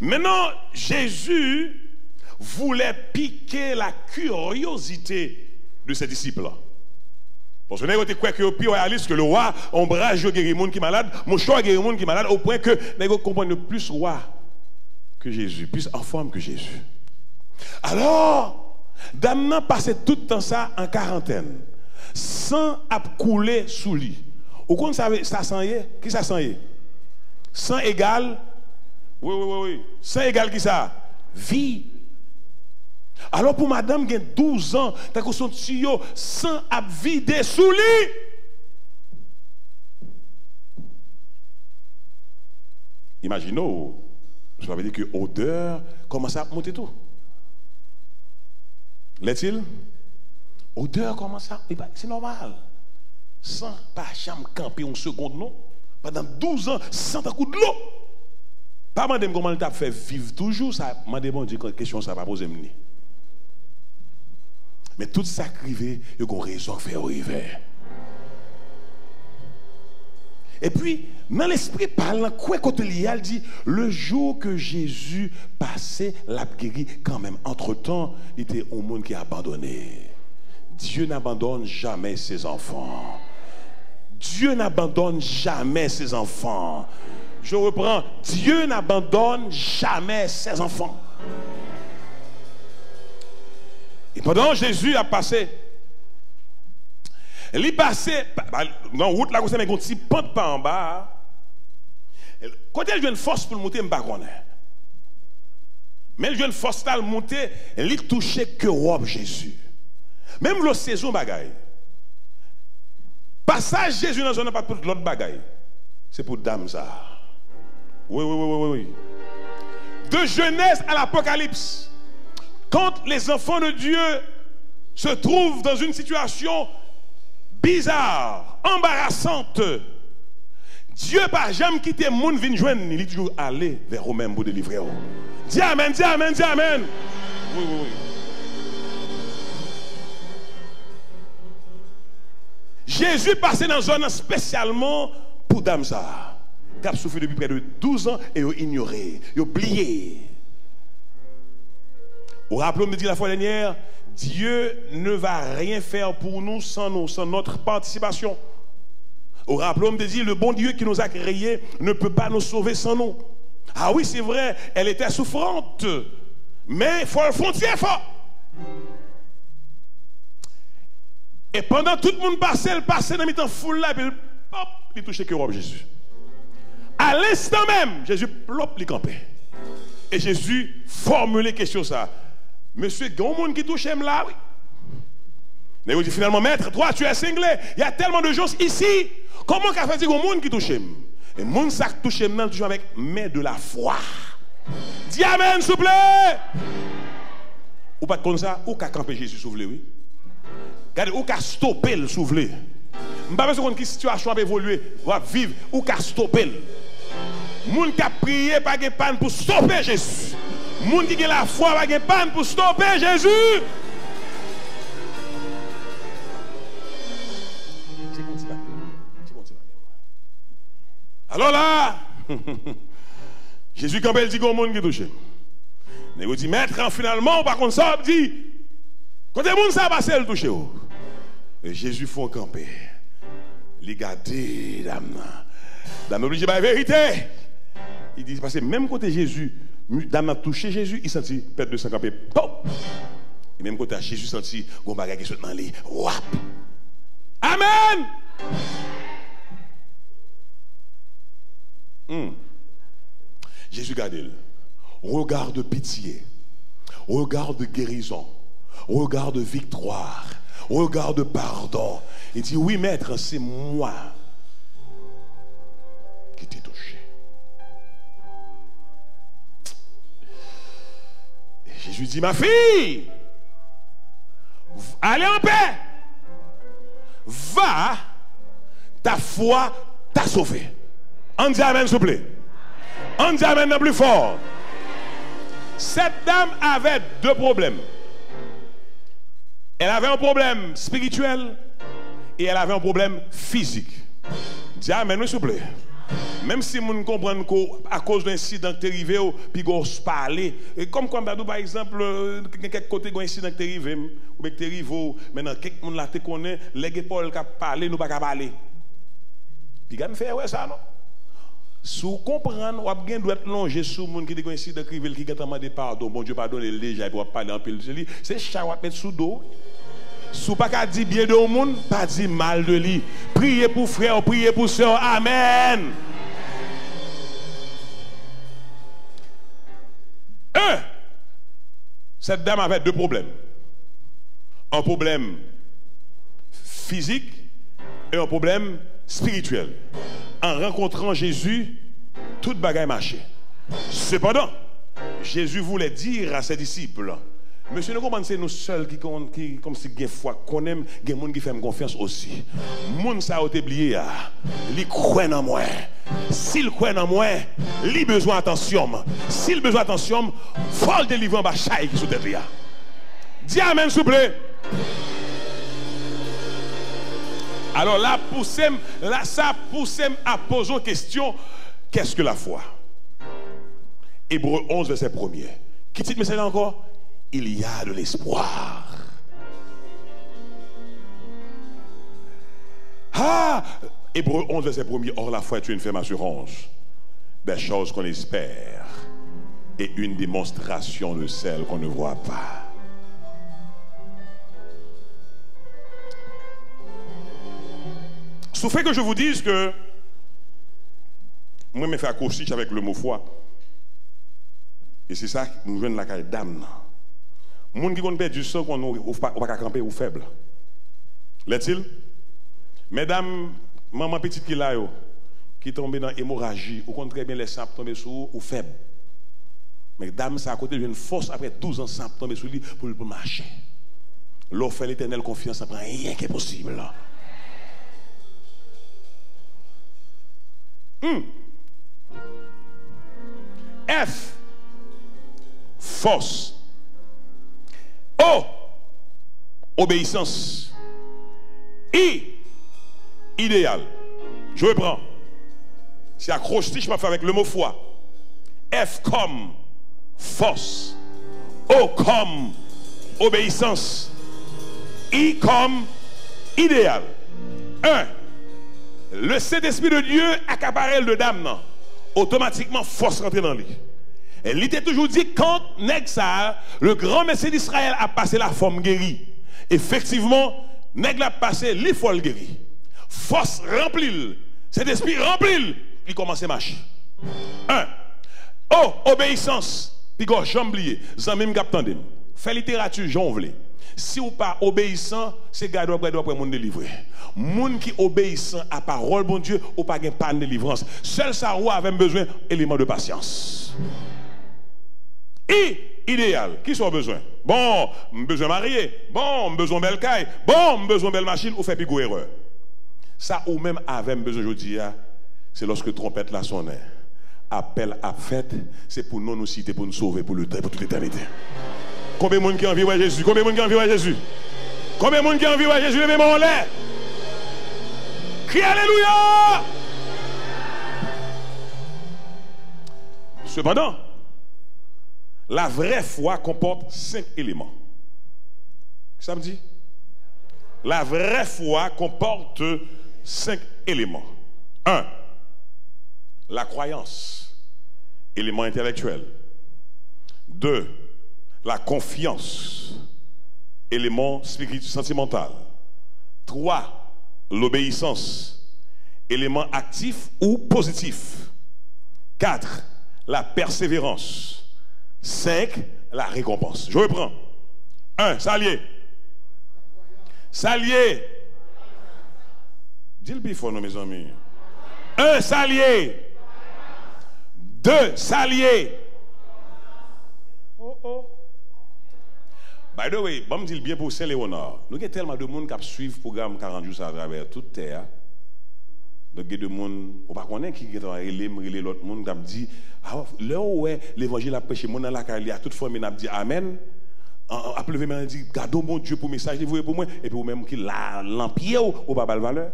C: Maintenant, Jésus voulait piquer la curiosité de ses disciples. Parce que nous avons quoi que au pire réaliste que le roi ombrage guérit les gens qui sont malades, mon choix guérit les gens qui sont malades, au point que nous comprenons plus roi que Jésus, plus en forme que Jésus. Alors, Dame n'a passé tout le temps ça en quarantaine, sans couler sous lit. Au compte ça sent y est? Qui ça sent y est? Sang égal. Oui. Sang égal qui ça? Vie. Alors pour madame qui a 12 ans, t'as que son tuyau sans à vider sous lit. Imaginez, je vais dire que l'odeur commence à monter tout. L'est-il? Odeur commence à... C'est normal. Sans pas jamais camper une seconde, non? Pendant 12 ans, sans un coup de l'eau. Pas demander comment il t'a fait vivre toujours, ça m'a demandé question, ça va poser me. Mais tout ça crivé, il y a une raison de faire arriver. Et puis, dans l'esprit parlant, quoi côté il dit, le jour que Jésus passait, l'a guéri quand même. Entre-temps, il était un monde qui a abandonné. Dieu n'abandonne jamais ses enfants. Dieu n'abandonne jamais ses enfants. Je reprends, Dieu n'abandonne jamais ses enfants. Et pendant Jésus a passé, il est passé, dans la route, là, il y a un petit pente par en bas. Quand il y a une force pour le monter, je ne sais pas. Mais il y a une force pour le monter, il ne touchait que robe Jésus. Même la saison bagaille. Passage Jésus dans la zone, pas pour l'autre bagaille. C'est pour dame ça. Oui. De Genèse à l'Apocalypse, quand les enfants de Dieu se trouvent dans une situation bizarre, embarrassante, Dieu pas jamais quitté le monde vient joindre, il est toujours allé vers eux-mêmes pour délivrer. Dis amen, dis amen, dis amen. Oui. Jésus passait dans une zone spécialement pour dame ça. Qui a souffert depuis près de 12 ans et il ignoré, il oublié. Au rappelons me dit la fois dernière, Dieu ne va rien faire pour nous sans notre participation. Au rappelons me dit, le bon Dieu qui nous a créés ne peut pas nous sauver sans nous. Ah oui, c'est vrai, elle était souffrante, mais il faut le frontière fort. Et pendant tout le monde passait, elle passait dans le temps foule là, et puis hop, il touchait que robe Jésus. À l'instant même, Jésus plop les campait. Et Jésus formulait question ça. Monsieur, il y a un monde qui touche là, oui. Mais il dit finalement, maître, toi tu es cinglé. Il y a tellement de gens ici. Comment qu'a fait dire au monde qui touche? Et le monde qui touche toujours avec main de la foi. Dis amen, s'il vous plaît. Ou pas comme ça, ou qu'a campé Jésus, s'il oui. Regardez, ou qu'a stoppé le soufflé. Je ne sais pas si une situation a évolué, va vivre, ou qu'a stoppé. Moun qui a prié, pas de panne pour stopper Jésus. Moun qui a la foi, pas de panne pour stopper Jésus. Alors là, Jésus, quand il dit qu'il y a un monde qui touche, il dit, maître, finalement, par contre, ça, il dit, Quand les gens ça passe, le touche. Et Jésus faut camper. Les garder, dame. Dame obligé par la vérité. Il dit parce que même côté Jésus, dame a touché Jésus, il sentit perdre de sang camper. Et même côté Jésus sentit gon bagage qui saute dans les wap. Amen. Jésus garde-le. Regard de pitié, regard de guérison, regard de victoire, regard de pardon. Il dit oui maître, c'est moi qui t'ai touché. Et Jésus dit ma fille, allez en paix, va, ta foi t'a sauvé. On dit amen s'il vous plaît. On dit amen plus fort. Cette dame avait deux problèmes. Elle avait un problème spirituel et elle avait un problème physique. Dis amen, s'il vous plaît. Même si vous comprenez qu'à cause d'un incident qui est arrivé, puis vous parlez, comme par exemple, quelques côtés d'un incident qui est arrivé, ou qui est arrivé, maintenant, quelqu'un là te connaît, les épaules qui parlent, nous ne pouvons pas parler. Puis vous fait ça, non? Si vous comprenez, vous doit être longé sur le monde qui a incident qui a demandé pardon, bon Dieu pardonne déjà, pour parler en pile. C'est ça, vous mettre sous dos. Si vous ne pouvez pas dire bien de monde, pas dire mal de lui. Priez pour frère, priez pour soeur. Amen. Cette dame avait deux problèmes. Un problème physique et un problème spirituel. En rencontrant Jésus, toute bagaille marchait. Cependant, Jésus voulait dire à ses disciples, monsieur, nous comprenons, c'est nous seuls qui comme si il y a foi qu'on aime, il y a des gens qui font confiance aussi. Les gens qui ont oublié, ils croient en moi. S'ils croient en moi, ils ont besoin d'attention. S'ils ont besoin d'attention, il faut le délivrer en bas chaille qui sous tête. Dis amen, s'il vous plaît. Alors là, ça pousse à poser une question. Qu'est-ce que la foi? Hébreux 11, verset 1er. Qui dit le message encore? Il y a de l'espoir. Hébreux 11, verset 1er. Or la foi est une ferme assurance des choses qu'on espère et une démonstration de celles qu'on ne voit pas. Sauf que je vous dise que moi, je me fais accrocher avec le mot foi. Et c'est ça que nous venons de la caille d'âme. Les gens qui ont perdu du sang, on ne peut pas camper ou faible. L'est-il? Mesdames, maman petite qui là, qui tombe dans l'hémorragie, ou très bien les samples tomber sur ou faible. Mais dame, ça à côté d'une force après 12 ans samples tomber sur lui pour marcher. L'offre fait l'éternelle confiance, ça prend rien qui est possible. F, force. O, obéissance. I, idéal. Je reprends. C'est accroché, je peux faire avec le mot foi. F comme force. O comme obéissance. I comme idéal. 1. Le Saint-Esprit de Dieu accaparait le dame, non? Automatiquement, force rentrer dans lui. Et il était toujours dit, quand Nègre, le grand Messie d'Israël a passé la forme guérie. Effectivement, Nègre a passé les folles guéries. Force remplie, Saint-Esprit rempli, il commence à marcher. 1. Oh, obéissance. Puis go jamblier, zanmim captandem. Fait littérature jonvle. Si ou pas obéissant, c'est garder après mon délivrer. Moun qui obéissant à parole bon Dieu ou pas gain pas de délivrance. Seul ça ou avait besoin élément de patience. Et idéal, qui sont besoin? Bon, besoin marié, bon, besoin belle caille, bon, besoin belle machine ou fait pigou erreur. Ça ou même avait besoin aujourd'hui, c'est lorsque trompette la sonne. Appel à fête, c'est pour nous citer, pour nous sauver pour le temps, pour toute l'éternité. Combien de monde qui a envie de Jésus? Combien de monde qui a envie de Jésus? Combien de monde qui a envie de Jésus? Levez mon lait. Crie Alléluia! Cependant, la vraie foi comporte 5 éléments. Ça me dit? La vraie foi comporte 5 éléments. 1. La croyance, élément intellectuel. 2. La confiance, élément sentimental. 3. L'obéissance, élément actif ou positif. 4. La persévérance. 5. La récompense. Je reprends. 1. Salier. Salier. Dis le plus fort, mes amis. 1. Salier. 2. Salier. Oh oh. By the way, je me dis bien pour Saint-Léonard. Nous avons tellement de monde qui suivent le programme 40 jours à travers toute terre. Donc, il y a des gens qui ne savent pas qui l'autre monde qui dit là où l'évangile a prêché, mon dans la carrière, toute fois, il a dit Amen. A levé main dit gardons mon Dieu pour le message, vous pour moi, et puis vous-même qui l'a l'empire ou pas de valeur.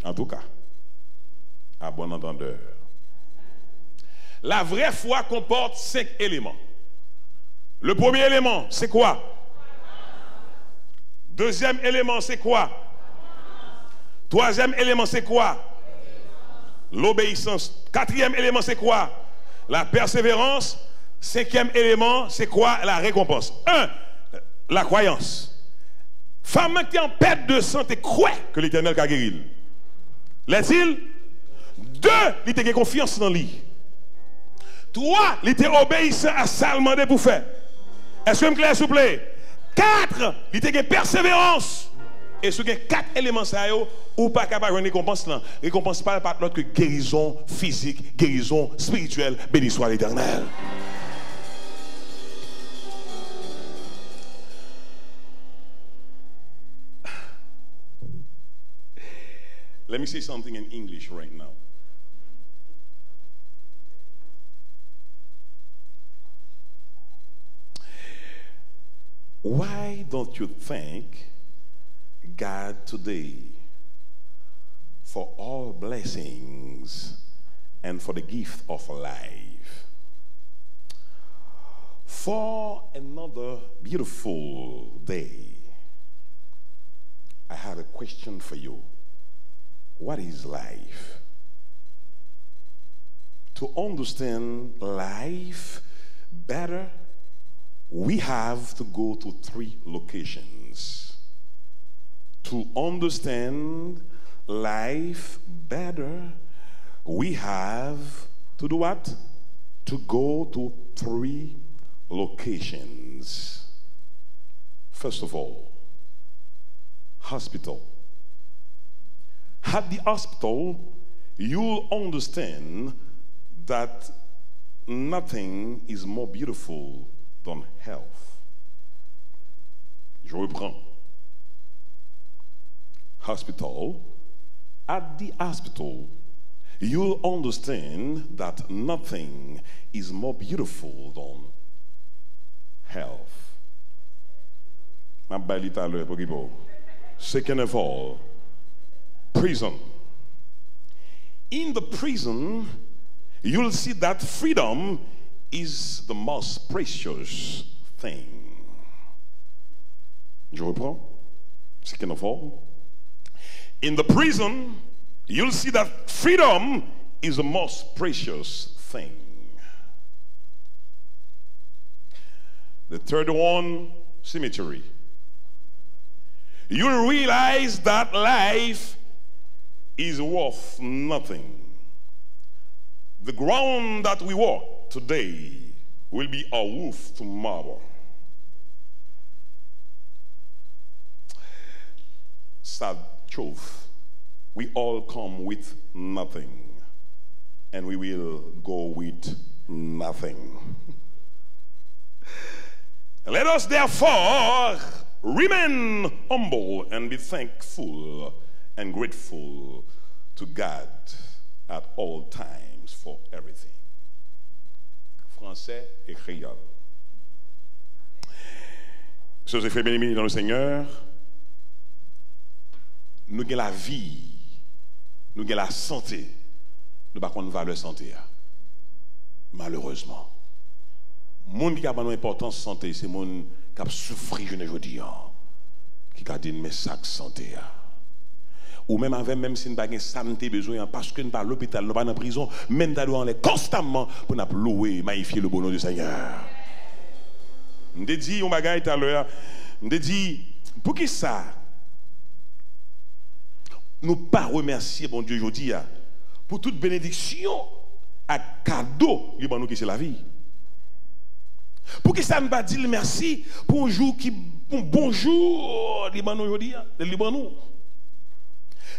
C: En tout cas, à bon entendeur. La vraie foi comporte 5 éléments. Le premier élément, c'est quoi? Deuxième élément, c'est quoi? Troisième élément, c'est quoi? L'obéissance. Quatrième élément, c'est quoi? La persévérance. Cinquième élément, c'est quoi? La récompense. 1. La croyance. Femme qui est en perte de santé croit que l'Éternel a guéri. L'est-il? 2. Il a confiance dans lui. 3. Il était obéissant à ça demandé pour faire. Est-ce que je me clair, s'il vous plaît? 4. Il était persévérance. Et ce qui est 4 éléments, ça ou pas capable de récompense là. Récompense pas l'autre que guérison physique, guérison spirituelle, béni soit l'Éternel. Let me say something in English right now. Why don't you thank God today for all blessings and for the gift of life? For another beautiful day, I have a question for you. What is life? To understand life better, we have to go to 3 locations. To understand life better, we have to do what? To go to 3 locations. First of all, hospital. At the hospital, you'll understand that nothing is more beautiful than health. Je reprends. Hospital. At the hospital, you'll understand that nothing is more beautiful than health. Second of all, prison. In the prison, you'll see that freedom is the most precious thing. Je reprends. Second of all, in the prison, you'll see that freedom is the most precious thing. The third one, cemetery. You'll realize that life is worth nothing. The ground that we walk today will be our roof tomorrow. Sad truth. We all come with nothing, and we will go with nothing. Let us therefore remain humble and be thankful and grateful to God at all times for everything. Français et créole. Sœurs et frères bien-aimés dans le Seigneur, nous avons la vie, nous avons la santé, nous n'avons pas de valeur santé. Malheureusement. monde qui a une importance santé, c'est monde qui a souffert je ne dis qui a dit mais ça santé ou même avec même si nous pas santé besoin parce que nous pas à l'hôpital, nous pas en prison, même nous doit aller constamment pour nous louer, magnifier le bon nom du Seigneur. On dit on bagaille tout à l'heure, on dit pour qui ça nous pas remercier bon Dieu aujourd'hui pour toute bénédiction à cadeau qui nous qui c'est la vie. Pour qui ça ne pas dire merci pour un jour qui un bonjour Liban aujourd'hui le Liban.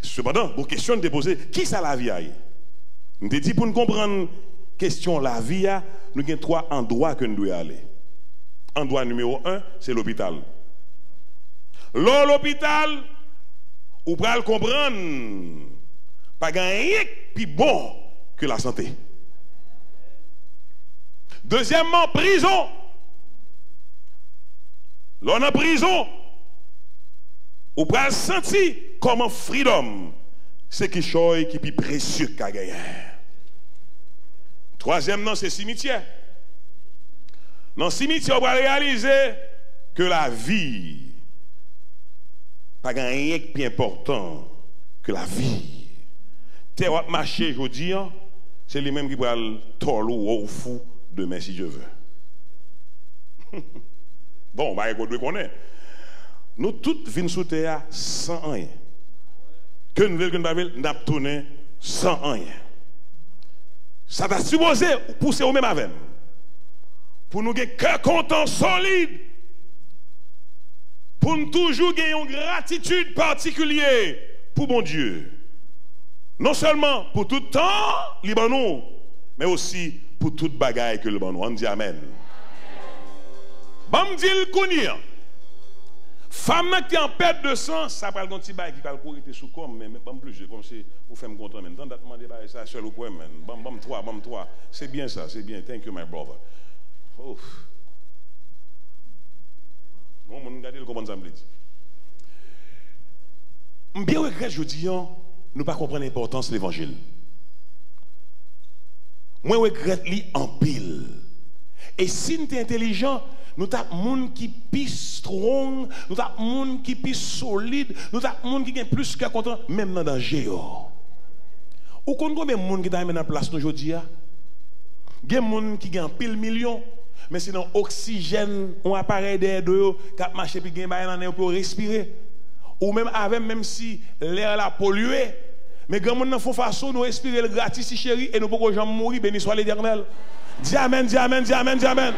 C: Cependant, pour question de poser, qui ça la vie aille? Nous te dit pour nous comprendre question la vie, nous avons 3 endroits que nous devons aller. Endroit numéro 1, c'est l'hôpital. L'hôpital, vous pouvez le comprendre, pas rien plus bon que la santé. Deuxièmement, prison. L'on en prison, vous pouvez sentir comment freedom, c'est qui choix qui est plus précieux qu'à gagner. Troisièmement, c'est cimetière. Dans le cimetière, on va réaliser que la vie, pas rien de plus important que la vie. Tu vas marcher aujourd'hui, c'est les mêmes qui vont le tolo ou fou demain si je veux. Bon, bah écoute, qu'on est. Nous toutes venons sous terre sans rien. Que nous voulons nous avons tourné sans rien. Ça t'a supposé pousser au même avec. Pour nous gagner cœur content, solide. Pour nous toujours gagner une gratitude particulière pour mon Dieu. Non seulement pour tout temps, Libanon, mais aussi pour toute bagaille que le Libanon. On dit Amen. Bon, dit le connaît. Femme qui est en perte de sang, ça parle d'un petit bail qui va courir sous comme, mais pas plus, comme si vous faites me content maintenant. Tant demander ça seul au point, man. Bam, 3. C'est bien ça, c'est bien. Thank you, my brother. Ouf. Bon, on regarde le comment ça me dit. Bien regrette, je dis, nous pas comprendre l'importance de l'évangile. Moi, je regrette lui en pile. Et si nous sommes intelligents, nous avons des gens qui sont strong, nous avons des gens qui sont solide, nous avons des gens qui sont plus que content, même dans le danger. Ou combien de gens qui sont dans la place aujourd'hui? Il y a des gens qui ont pile million, mais sinon oxygène, on appareil derrière eux, qui a marché puis gagne bail pour respirer. Ou même si l'air là pollué, mais grand monde faut façon nous respirer le gratis si chéri et nous pouvons jamais mourir, béni soit l'Éternel. Dis amen, dis amen, dis amen, dis amen.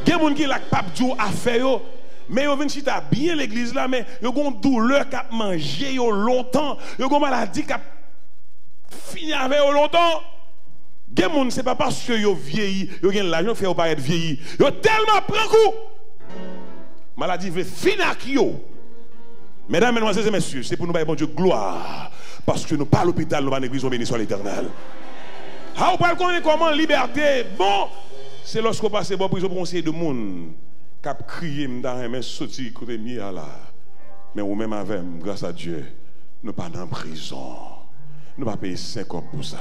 C: Il y a des gens qui n'ont pas de affaire, mais ils viennent bien l'église là, mais ils ont une douleur qui a mangé longtemps, ils ont une maladie qui a fini avec longtemps. Il y a des gens, ce n'est pas parce que ils vieilli, ils ont l'argent fait paraître vieilli, ils ont tellement pris coup. Maladie veut finir avec eux. Mesdames, mesdemoiselles et messieurs, c'est pour nous dire bon Dieu gloire, parce que nous pas à l'hôpital, nous pas à l'église, nous bénissons soit l'Éternel. Ah, vous connaître comment liberté, bon. C'est lorsqu'on passe bon prison pour conseiller de monde qui a crié dans un main sorti côté mia là. Mais ou même avec grâce à Dieu, nous pas dans prison. Nous pas payer 5 ans pour ça.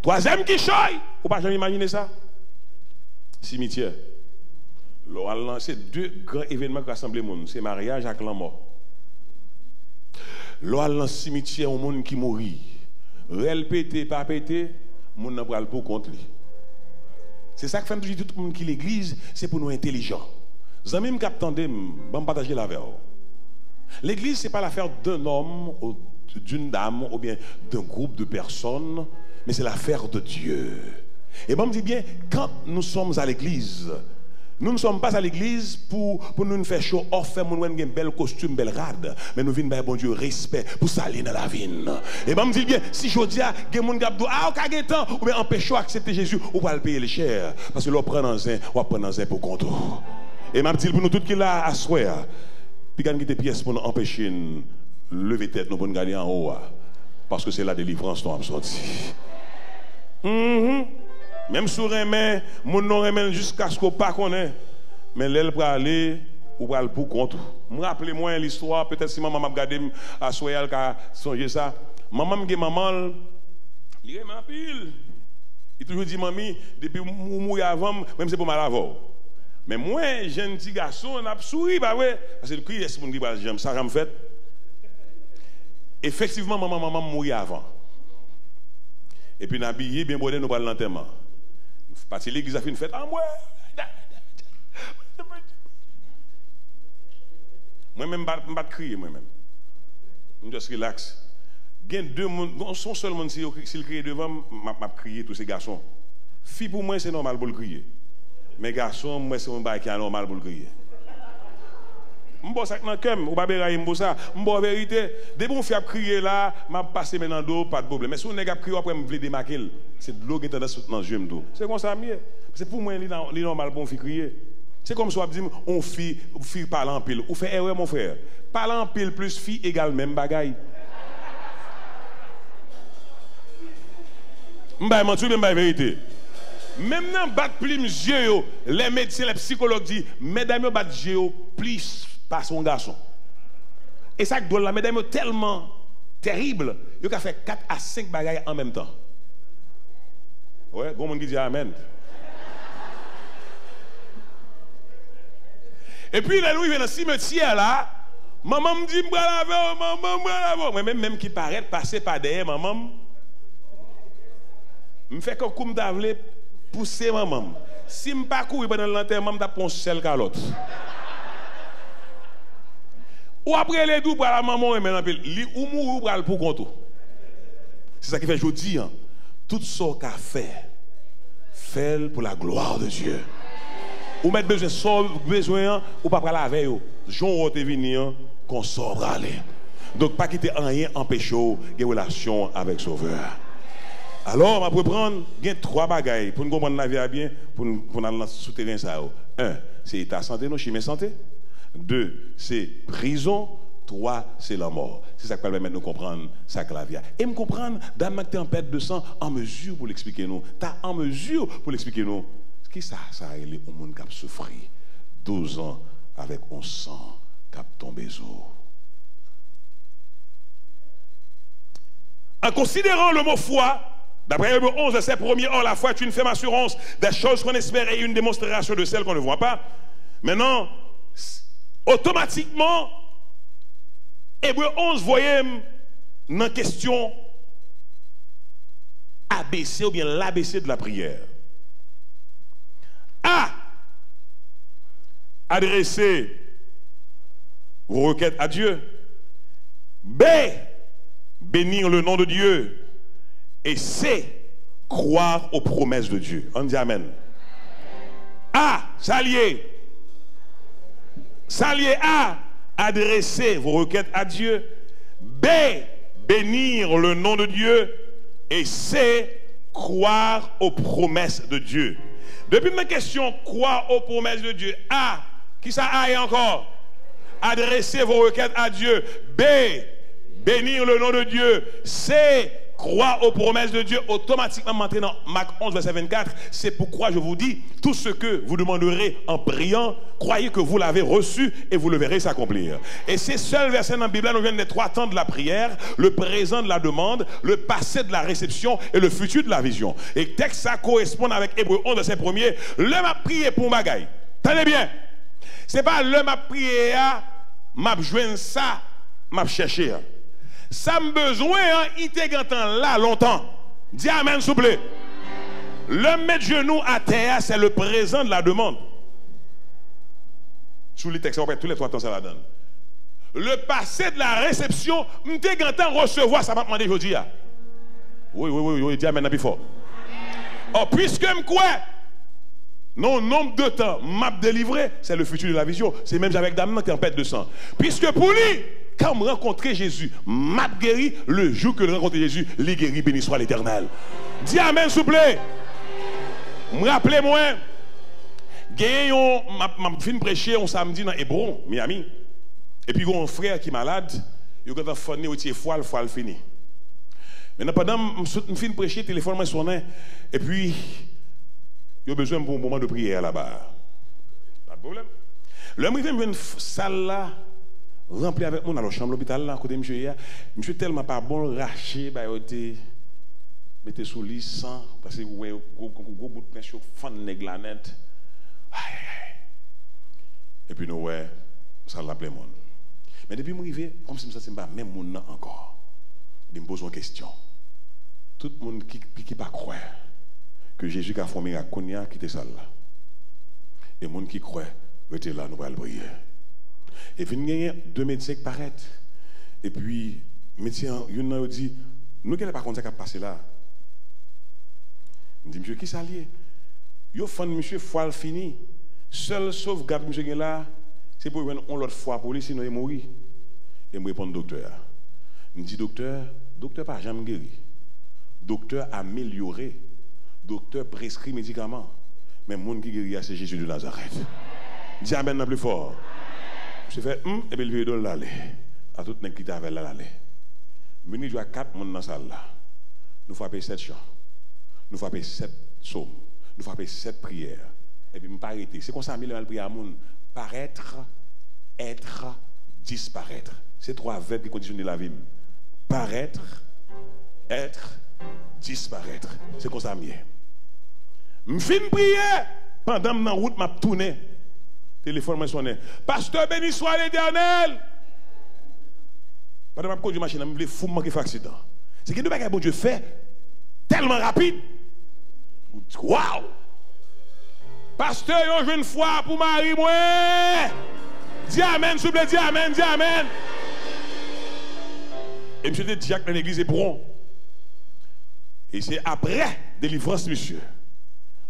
C: Troisième qui choye, vous pas jamais imaginer ça. Cimetière. C'est 2 grands événements qui rassemblent le monde, c'est mariage avec la mort. Là dans cimetière au monde qui mourit. Réel pété pas pété, monde n'a pas pour contre lui. C'est ça que fait toujours tout le monde qui l'église, c'est pour nous intelligents. Zami me captandé, bon partager la verre. L'église c'est pas l'affaire d'un homme ou d'une dame ou bien d'un groupe de personnes, mais c'est l'affaire de Dieu. Et bon me dit bien quand nous sommes à l'église, nous ne sommes pas à l'église pour nous faire show off, faire mon un bel costume, belle rade, mais nous venons bon Dieu respect pour s'aller dans la vie. Et ben me dit bien si je dis que mon gars ah au temps ou bien empêcher accepter Jésus ou pas le payer le cher parce que l'on prend dans un ou prend dans un pour compte. Et m'a dit pour nous tout qui là à soir puis gagne des pièces pour nous empêcher lever tête nous pour nous garder en haut parce que c'est la délivrance nous avons sorti. Même sur un main, mon nom remet jusqu'à ce qu'on pas connaît. Mais l'aile pour aller ou pour aller pour contre. Me rappelez-moi l'histoire, peut-être si maman m'a regardé à Soyal qui a songé ça. Maman me dit maman, il remet en pile. Il toujours dit, mamie, depuis que je mourir avant, même c'est pour mal avant. Mais moi, jeune petit garçon, on a souri, bah ouais. Parce que le cri, est-ce que je dis, j'aime ça, j'aime fait. Effectivement, maman mourir avant. Et puis, on a habillé, bien bordé, nous parlons l'enterrement. Parce que l'église a fait une fête. Ah, moi-même, je ne vais pas crier, moi-même. Je juste relax. Il y a deux mondes, son seul monde, s'il crie devant, je vais crier tous ces garçons. Fille pour moi, c'est normal pour le crier. Mais garçons, moi, c'est un bail qui est normal pour le crier. Je ne sais pas si je ne sais pas si je vérité. Dès que je fais crier là, je passe maintenant dos, pas de problème. Mais si on a crié après, je vais démarquer. C'est de l'eau qui est dans le jeu. C'est comme ça, mieux. C'est pour moi, c'est normal pour me crier. C'est comme si on dit, on fille parle en pile. Ou fait erreur, mon frère. Parle en pile plus fille égale même bagaille. Je vais dire la vérité. Même dans le plim yeux, les médecins, les psychologues disent, mesdames, bat yeux plus par son garçon. Et ça, la mesdames, tellement terrible, il a fait 4 à 5 bagailles en même temps. Ouais, bon monde qui dit amen. Et puis, là, nous, il vient dans le cimetière là, maman me dit, maman, même qui paraît passer par derrière, maman, me fait que comme d'avler pousser maman. Si je ne pas courir pendant l'enterrement, je vais seul calotte. Ou après les deux pour la maman et maintenant ou mourir pour compte. C'est ça qui fait aujourd'hui tout ce qu'a fait pour la gloire de Dieu. Ou mettre besoin ou pas la veille. Jean te venir qu'on sort aller. Donc pas quitter rien empêcher une relation avec Sauveur. Alors, on va prendre 3 bagailles pour nous comprendre la vie bien, pour nous aller dans le souterrain. 1, c'est l'état santé, nous, chimie santé. 2, c'est prison. 3, c'est la mort. C'est ça qui permet de nous comprendre ça que la vie. Et me comprendre, dans ma tempête de sang, en mesure pour l'expliquer nous. Tu as en mesure pour l'expliquer nous. Ce qui ça a été au monde qui a souffert 12 ans avec un sang qui a tombé au. En considérant le mot foi, d'après Hébreux 11, verset 1er, or la foi est une ferme assurance des choses qu'on espère et une démonstration de celles qu'on ne voit pas. Maintenant, automatiquement, Hébreux 11, voyez, dans question ABC ou bien l'ABC de la prière. A. Adresser vos requêtes à Dieu. B. Bénir le nom de Dieu. Et C, croire aux promesses de Dieu. On dit amen. A, s'allier. S'allier A, adresser vos requêtes à Dieu. B, bénir le nom de Dieu. Et C, croire aux promesses de Dieu. Depuis ma question, croire aux promesses de Dieu. A, qui ça A et encore? Adresser vos requêtes à Dieu. B, bénir le nom de Dieu. C, croire aux promesses de Dieu. Automatiquement, maintenant, Marc 11, verset 24, c'est pourquoi je vous dis, tout ce que vous demanderez en priant, croyez que vous l'avez reçu et vous le verrez s'accomplir. Et ces seuls versets dans la Bible, nous viennent des 3 temps de la prière, le présent de la demande, le passé de la réception et le futur de la vision. Et texte ça correspond avec Hébreux 11, verset 1er, l'homme a prié pour bagaille. Tenez bien, c'est pas l'homme a prié, m'a joint ça, m'a cherché. Ça me besoin, il te là longtemps. Dis amen, s'il vous plaît. Le mettre genou à terre, c'est le présent de la demande. Sous les textes, tous les 3 temps, ça la donne. Le passé de la réception, je te recevoir, ça m'a demandé aujourd'hui. Oui, dis amen, plus fort. Oh, puisque je crois, non, nombre de temps, m'a délivré, c'est le futur de la vision. C'est même avec Damien qui est en perte de sang. Puisque pour lui, quand je rencontrais Jésus, m'a guéri le jour que je rencontrais Jésus, les guéris, béni soit l'Éternel. Dis amen, s'il vous plaît. Rappelez-moi, m'a fait prêcher un samedi dans Hébron, Miami. Et puis, il y a un frère qui est malade, il a un fourni, il a foile fini. Maintenant, pendant que je fais prêcher, le téléphone m'a sonné, et puis, il a besoin d'un moment de prière là-bas. Pas de problème. L'homme vient une salle là, rempli avec moi dans la chambre de l'hôpital là, à côté de monsieur. Monsieur tellement pas bon, raché, bah, mettez sous lit sans, parce que vous voyez, gros bout de pain chaud, fan nèg la net. Aïe. Et puis nous, ouais, ça l'appelait monde. Mais depuis que je suis arrivé, comme si je ne sais pas même monde encore, je me pose une question. Tout le monde qui ne pas croire que Jésus a fait un miracle, qui était ça là. Et les gens qui croient, restez là, nous allons prier. Et puis, il y a deux médecins qui paraissent. Et puis, le médecin, il a dit, nous, quel est pas contre ça qui a passé là? Il dit, monsieur, qui s'allie? Il a fait monsieur foile fini. Seul sauvegarde, monsieur, là, c'est pour qu'on l'autre fois pour lui, sinon il mourir. Et me répond docteur. Il me dit, docteur pas jamais guéri. Docteur amélioré. Docteur prescrit médicaments. Mais le monde qui guérit, c'est Jésus de Nazareth. Dis amen plus fort. Je fais, et puis il veut l'aller. À tout le monde qui était avec l'aller. Mais nous jouons 4 personnes dans la salle là. Nous faisons 7 chants. Nous faisons 7 psaumes. Nous faisons 7 prières. Et puis, je ne pas arrêter. C'est comme ça, je vais prier à monde. Paraître, être, disparaître. C'est 3 verbes qui conditionnent la vie. Paraître, être, disparaître. C'est comme ça, je finis de prier. Pendant que je route, je tourné. Téléphone m'a sonné. Pasteur, béni soit l'Éternel. Pendant que je conduis la machine, je me fou manquer accident. C'est que nous pas bon Dieu fait tellement rapide. Waouh! Pasteur, je veux une fois pour Marie, moi. Dis amen, s'il vous plaît, dis amen, dis amen. Et monsieur dit diacre dans l'église Hébron. Et c'est après délivrance, monsieur.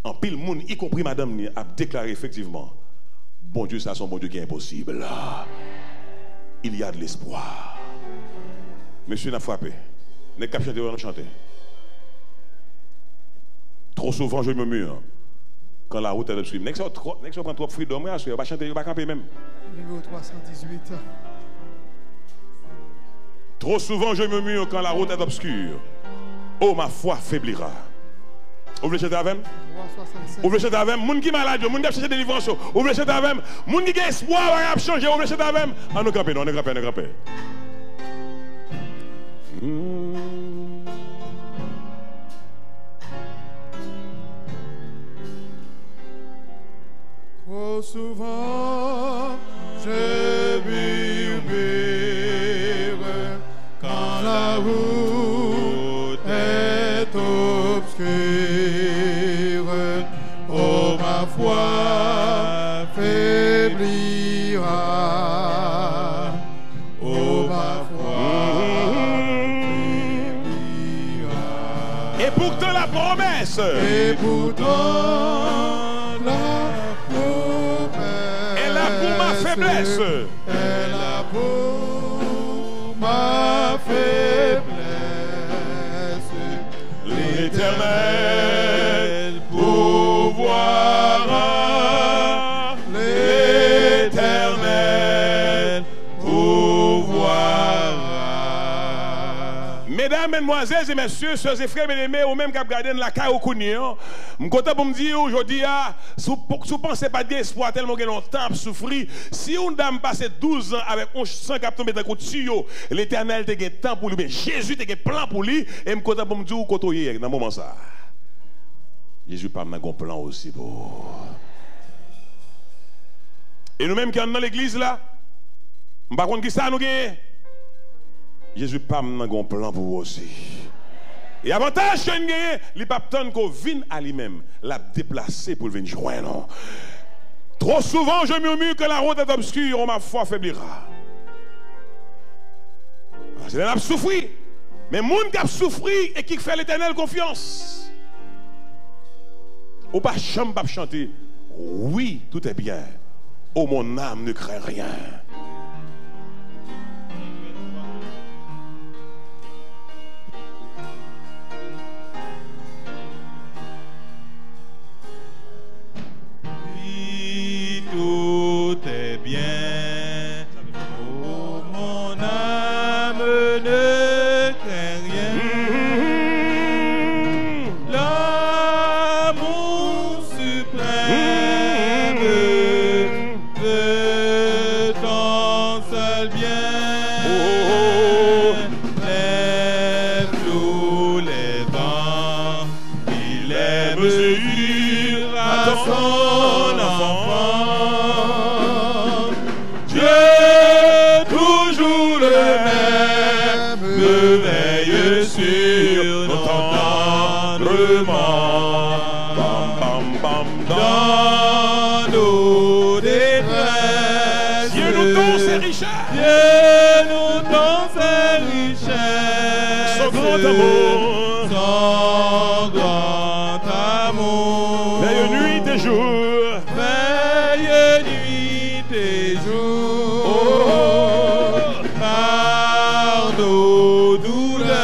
C: En pile monde, y compris madame, a déclaré effectivement, bon Dieu, ça c'est un bon Dieu qui est impossible. Il y a de l'espoir. Monsieur n'a frappé. N'est qu'à chanter, on chanter. Trop souvent, je me murmure. Quand la route est obscure. N'est-ce que prend trop freedom, on va chanter, on va camper même.
B: Numéro 318.
C: Trop souvent, je me murmure quand la route est obscure. Oh, ma foi faiblira. Ouvrez chanter avec. Ouvrez chanter avec. Moun qui malade, moun qui a cherché délivrance. Ouvrez chanter avec. Moun qui a espoir, va changer. Ouvrez chanter avec. On nous camper, on nous camper, on nous camper.
A: Trop souvent, je murmure quand la route est obscure. Oh, ma foi faiblira. Oh, ma foi faiblira.
C: Et pourtant la promesse.
A: Et pourtant la
C: faiblesse.
A: Elle a pour ma faiblesse. L'Éternel pourvoira. L'Éternel pourvoira.
C: Mesdames, mesdemoiselles et messieurs, sœurs et frères bien-aimés, ou même qui regardent la caille au Kounion, je suis content pour me dire aujourd'hui, si vous ne pensez pas d'espoir tellement longtemps pour souffrir, si une dame passe 12 ans avec un sang qui tombe dans le tuyau, l'Éternel a un temps pour lui, Jésus a un plan pour lui, et je suis content pour me dire où il est dans ce moment ça. Jésus n'a pas un plan aussi pour. Et nous-mêmes qui sommes dans l'église là, je ne sais pas qui ça nous gagne. Jésus n'a pas un plan pour vous aussi. Et avantage que nous gagnons, il n'y a pas de temps qu'on vienne à lui-même, l'a déplacé pour venir joindre. Trop souvent, je murmure que la route est obscure, ma foi faiblira. C'est là qui souffrir. Mais les gens qui souffrent et qui fait l'Éternel confiance. Ou pas chanter. Oui, tout est bien. Oh, mon âme ne craint rien.
A: Tout est bien. Oh, mon âme ne craint rien. L'amour suprême de ton son enfant. Dieu, toujours le même, veille sur nos tendrement. Dans nos détresses,
C: Dieu nous donne ses richesses.
A: Dieu nous donne ses richesses.
C: Son grand amour.
A: Son grand amour.
C: Veille nuit et jour.
A: Veille nuit et jour. Oh, par nos douleurs,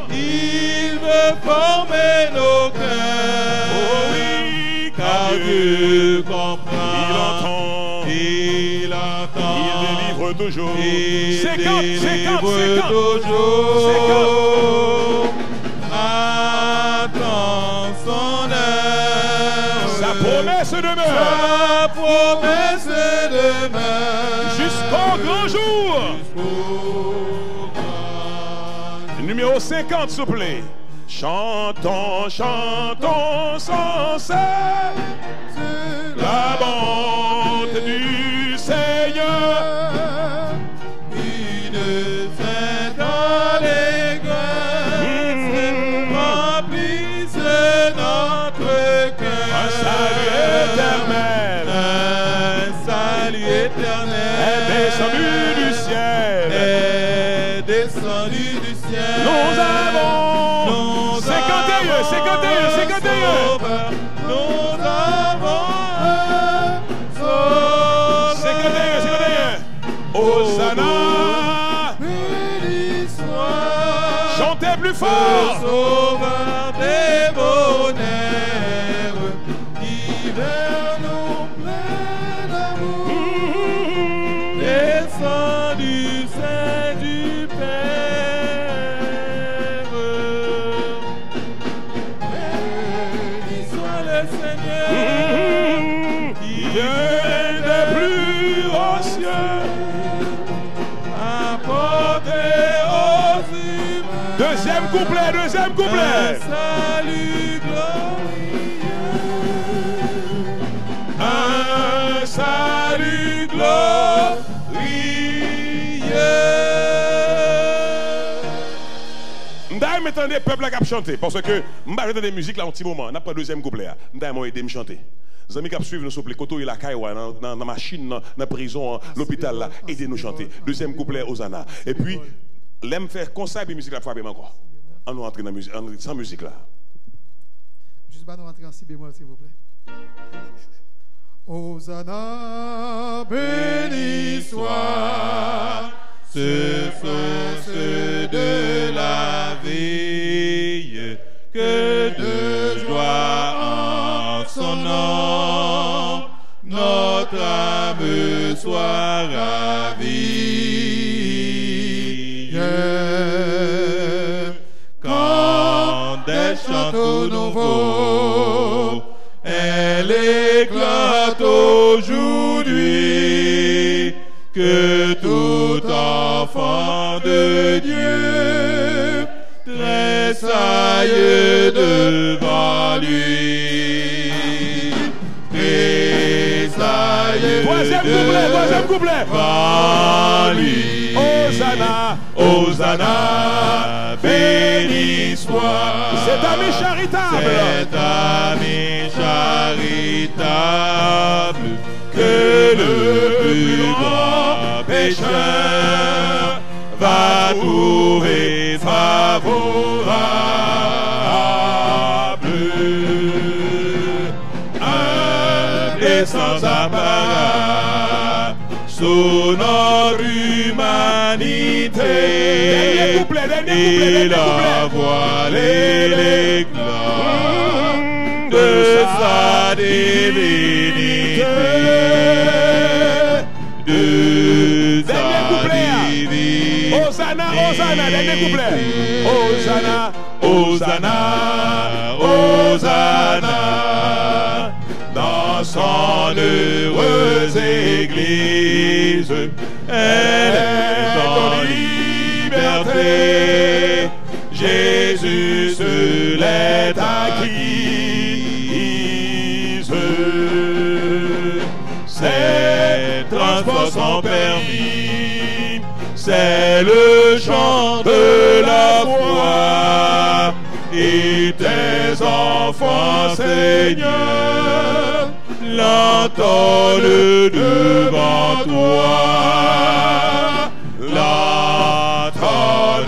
A: il veut former nos cœurs.
C: Oh oui,
A: Car Dieu comprend.
C: il entend.
A: Il entend.
C: Il délivre toujours.
A: Il
C: 50, 50,
A: délivre
C: 50.
A: toujours. Attends son heure.
C: Sa promesse demeure.
A: Sa promesse demeure.
C: Jusqu'au grand jour.
A: Jusqu'au grand
C: Numéro 50, s'il vous plaît. Chantons, chantons sans cesse la bonté du Seigneur.
A: Une sainte allégresse remplisse notre cœur.
C: Un salut éternel
A: Un salut éternel
C: est descendu du ciel.
A: est descendu du ciel.
C: Nous avons 51, 51, 51.
A: Sauveur. Nous avons un sauveur.
C: 51, 51. Hosanna.
A: Béni soit
C: Chantez plus
A: le
C: fort.
A: sauveur des bonheurs, qui vers nous plein d'amour, descend du sein du Père. Béni soit le Seigneur, qui
C: Vient de plus haut ciel.
A: apporter aux humains
C: Deuxième couplet, deuxième
A: un
C: couplet.
A: salut glorieux. Un salut glorieux.
C: M'd'aille m'entendez peuple qui a chanté parce que m'ba des musiques là un petit moment, n'a pas deuxième couplet. M'd'aille m'a aidé me chanter. Les amis qui suivent nous s'il vous plaît, côté la caille dans la machine, dans la prison, l'hôpital là, aidez-nous chanter. Deuxième couplet Hosanna. Et puis l'aime faire concert et musique la frapper encore. On nous entre dans musique sans musique là.
B: Juste pas nous rentrer en si bémol, s'il vous plaît. Hosanna, béni soit
A: Ce sont ceux de la veille que de joie en son nom notre âme soit ravie. Quand des chanteurs nouveaux elle éclate aujourd'hui, que tout enfant de Dieu tressaille devant lui. Tressaille
C: Troisième couplet.
A: devant lui.
C: Hosanna,
A: Hosanna, béni soit
C: cet ami charitable.
A: cet ami charitable, que le plus grand pécheur va trouver favorable. Humble et sans apparat, sous notre humanité, il envoie l'éclat de sa divinité. De sa divinité.
C: Hosanna, Hosanna, dernier couplet. Hosanna,
A: Hosanna, Hosanna, dans son heureuse église, elle est en liberté. Jésus se l'est acquis, vie. C'est le chant de la foi. Et tes enfants, Seigneur, l'entendent devant toi. L'entendent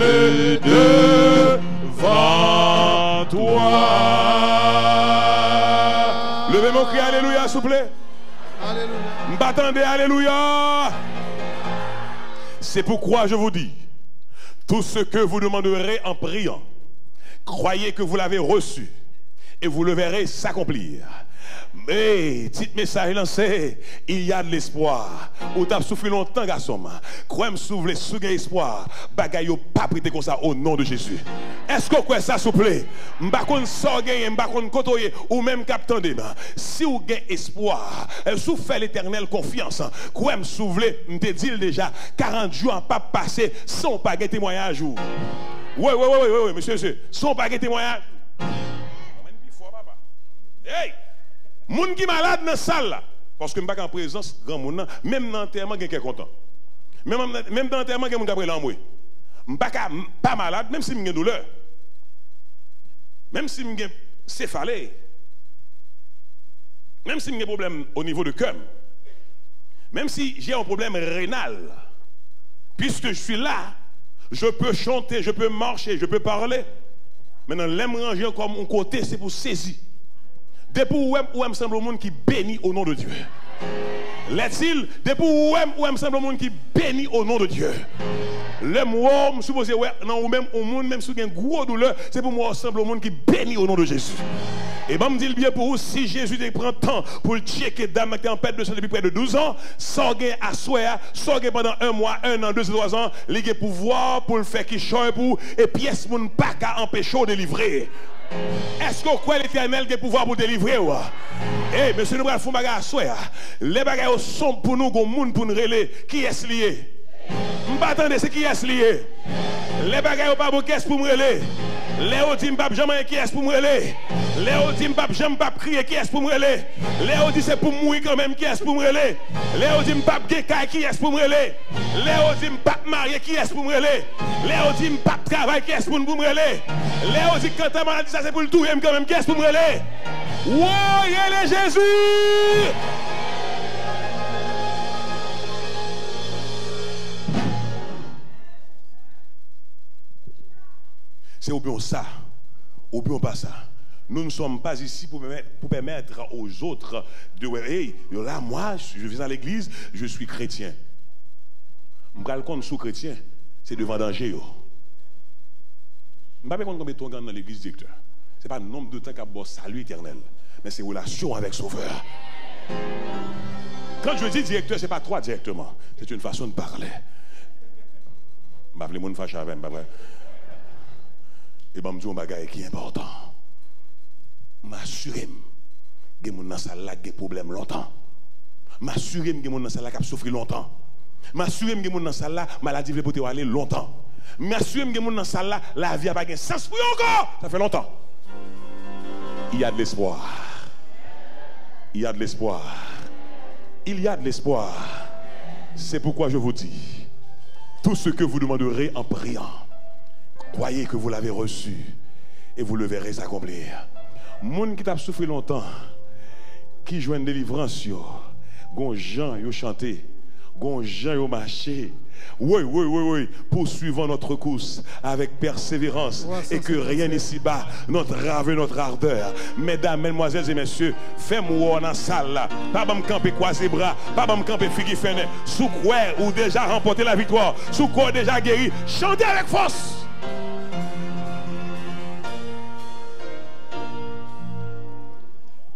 A: devant toi.
C: Levez mon cri, alléluia, s'il vous plaît.
B: Alléluia.
C: M'attendez, alléluia. C'est pourquoi je vous dis, tout ce que vous demanderez en priant, croyez que vous l'avez reçu et vous le verrez s'accomplir. Mais, petit message lancé, il y a de l'espoir. Ou t'as souffert longtemps, garçon. Croyez me souffler, sous espoir. Bagay yo pas prêté comme ça au nom de Jésus. Est-ce que vous croyez ça, s'il vous plaît? M'bakon sorgay, m'bakon kotoye, ou même captande. Si vous avez espoir, si vous faites l'éternel confiance, croyez me souffler, m'te dit déjà, 40 jours pas passé sans pas de témoignage. Oui, monsieur, sans pas de témoignage. Hey! Moun qui malade dans la salle là, parce que je ne suis pas en présence grand monde, même dans l'enterrement, quelqu'un est content. Même dans l'enterrement, quelqu'un est après l'envoi. Je ne suis pas malade, même si j'ai une douleur. Même si j'ai céphalée. Même si j'ai un problème au niveau du cœur. Même si j'ai un problème rénal. Puisque je suis là, je peux chanter, je peux marcher, je peux parler. Maintenant, l'aime ranger comme un côté, c'est pour saisir. Depuis où me semble au monde qui bénit au nom de Dieu. L'est-il, depuis où me semble au monde qui bénit au nom de Dieu. Le moi, je suppose, non, ou même au monde, même si il y a une grosse douleur, c'est pour moi, semble au monde qui bénit au nom de Jésus. Et bien, je me dis bien pour vous, si Jésus prend temps pour le checker dame qui est en perte de sang depuis près de 12 ans, sorgez à soi, sorgez pendant 1 mois, 1 an, 2 ou 3 ans, il a pouvoir pour le faire qu'il change pour, et pièce mon pas qu'à empêcher de délivrer. Est-ce que vous croyez l'Éternel qui a pouvoir pour délivrer? Eh, monsieur, nous allons faire des bagages à soi. Les bagages sont pour nous, les gens pour nous relayer. Qui est lié? Je ne m'attendais pas, c'est qui est lié? Les bagages sont pas pour qui est pour me relayer. Les autres disent pas jamais qui est pour me relayer. Les autres disent pas jamais pas crier qui est pour me relayer. Les autres disent c'est pour mourir quand même qui est pour me relayer. Les autres disent pas guécaille qui est pour me relayer. Les autres disent pas marier qui est pour me relayer. Les autres disent pas travail qui est pour me relayer. Les autres disent quand ta maladie ça c'est pour le tout quand même qui est pour me relayer. Wow, il est Jésus. C'est ou bien ça, ou bien pas ça. Nous ne sommes pas ici pour permettre aux autres de dire, hey, là, moi, je viens à l'église, je suis chrétien. Je me compte sous chrétien, c'est devant danger. Je ne sais pas combien de temps dans l'église directeur. Ce n'est pas le nombre de temps qu'il y a un salut éternel, mais c'est relation avec Sauveur. Quand je dis directeur, ce n'est pas toi directement, c'est une façon de parler. Je vais appeler mon fâche avec moi. Et je me dis un bagage qui est important. M'assurer que les gens dans salle ont des problèmes longtemps. M'assurer que les gens dans salle ont souffert longtemps. M'assurer que les gens dans salle maladie veut aller longtemps. M'assurer que les gens dans salle la vie n'a pas de sens pour eux encore. Ça fait longtemps. Il y a de l'espoir. Il y a de l'espoir. Il y a de l'espoir. C'est pourquoi je vous dis, tout ce que vous demanderez en priant, croyez que vous l'avez reçu et vous le verrez s'accomplir. Moun qui t'a souffert longtemps, qui joue une délivrance, gon gens yo chanté, gon gens yo marché. Oui, poursuivons notre course avec persévérance et que rien ici-bas n'entrave notre ardeur. Mesdames, mesdemoiselles et messieurs, fais-moi dans la salle, pas me camper croiser bras, pas me camper figui fenêtre, sous quoi ou déjà remporté la victoire, sous quoi déjà guéri, chantez avec force.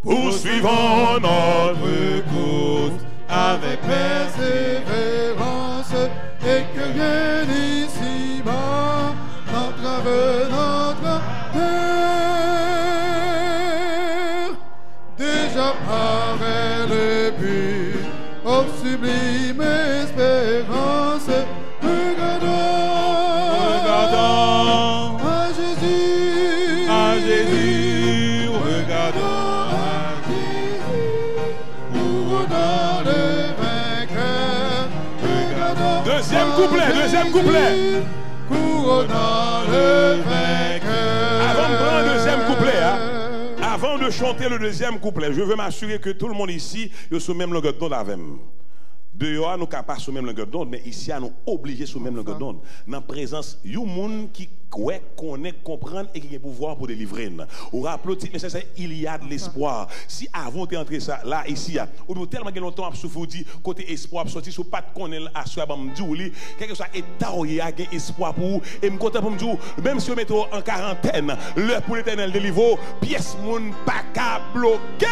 A: Poursuivons notre course avec
B: persévérance et que rien ici-bas n'entrave notre cœur. Déjà avec le but, ô sublime espérance, regardons à Jésus, regardons. Pour dans le vainqueur, regardons
C: deuxième couplet.
A: Couronnant le vainqueur.
C: Avant de prendre le deuxième couplet, hein, avant de chanter le deuxième couplet, je veux m'assurer que tout le monde ici est sur même longueur d'onde avec moi. Dehors, nous ne sommes pas sur même longueur d'onde, mais ici, nous sommes obligés sur même longueur d'onde. Dans la présence, il y a des gens qui connaissent, comprennent et qui ont le pouvoir pour délivrer. Ou rappelez, il y a de l'espoir. Si avant de entrer ça, là, ici, ou tellement longtemps, à souffrir, dit, côté espoir, sortir, si vous pas de connaître, à soi, quelque chose état, il y a espoir pour vous. Et je suis content pour me dire, même si vous mettez en quarantaine, l'heure pour l'éternel délivrer, pièce, moun, pas qu'à bloquer.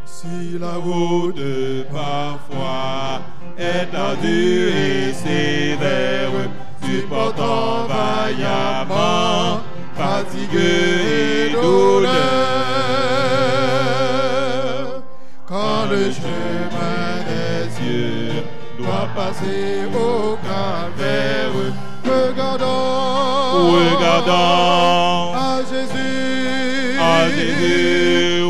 A: Si la route parfois est ardue et sévère, supportant vaillamment fatigue et douleur, quand le chemin des cieux doit passer au calvaire, regardons à Jésus,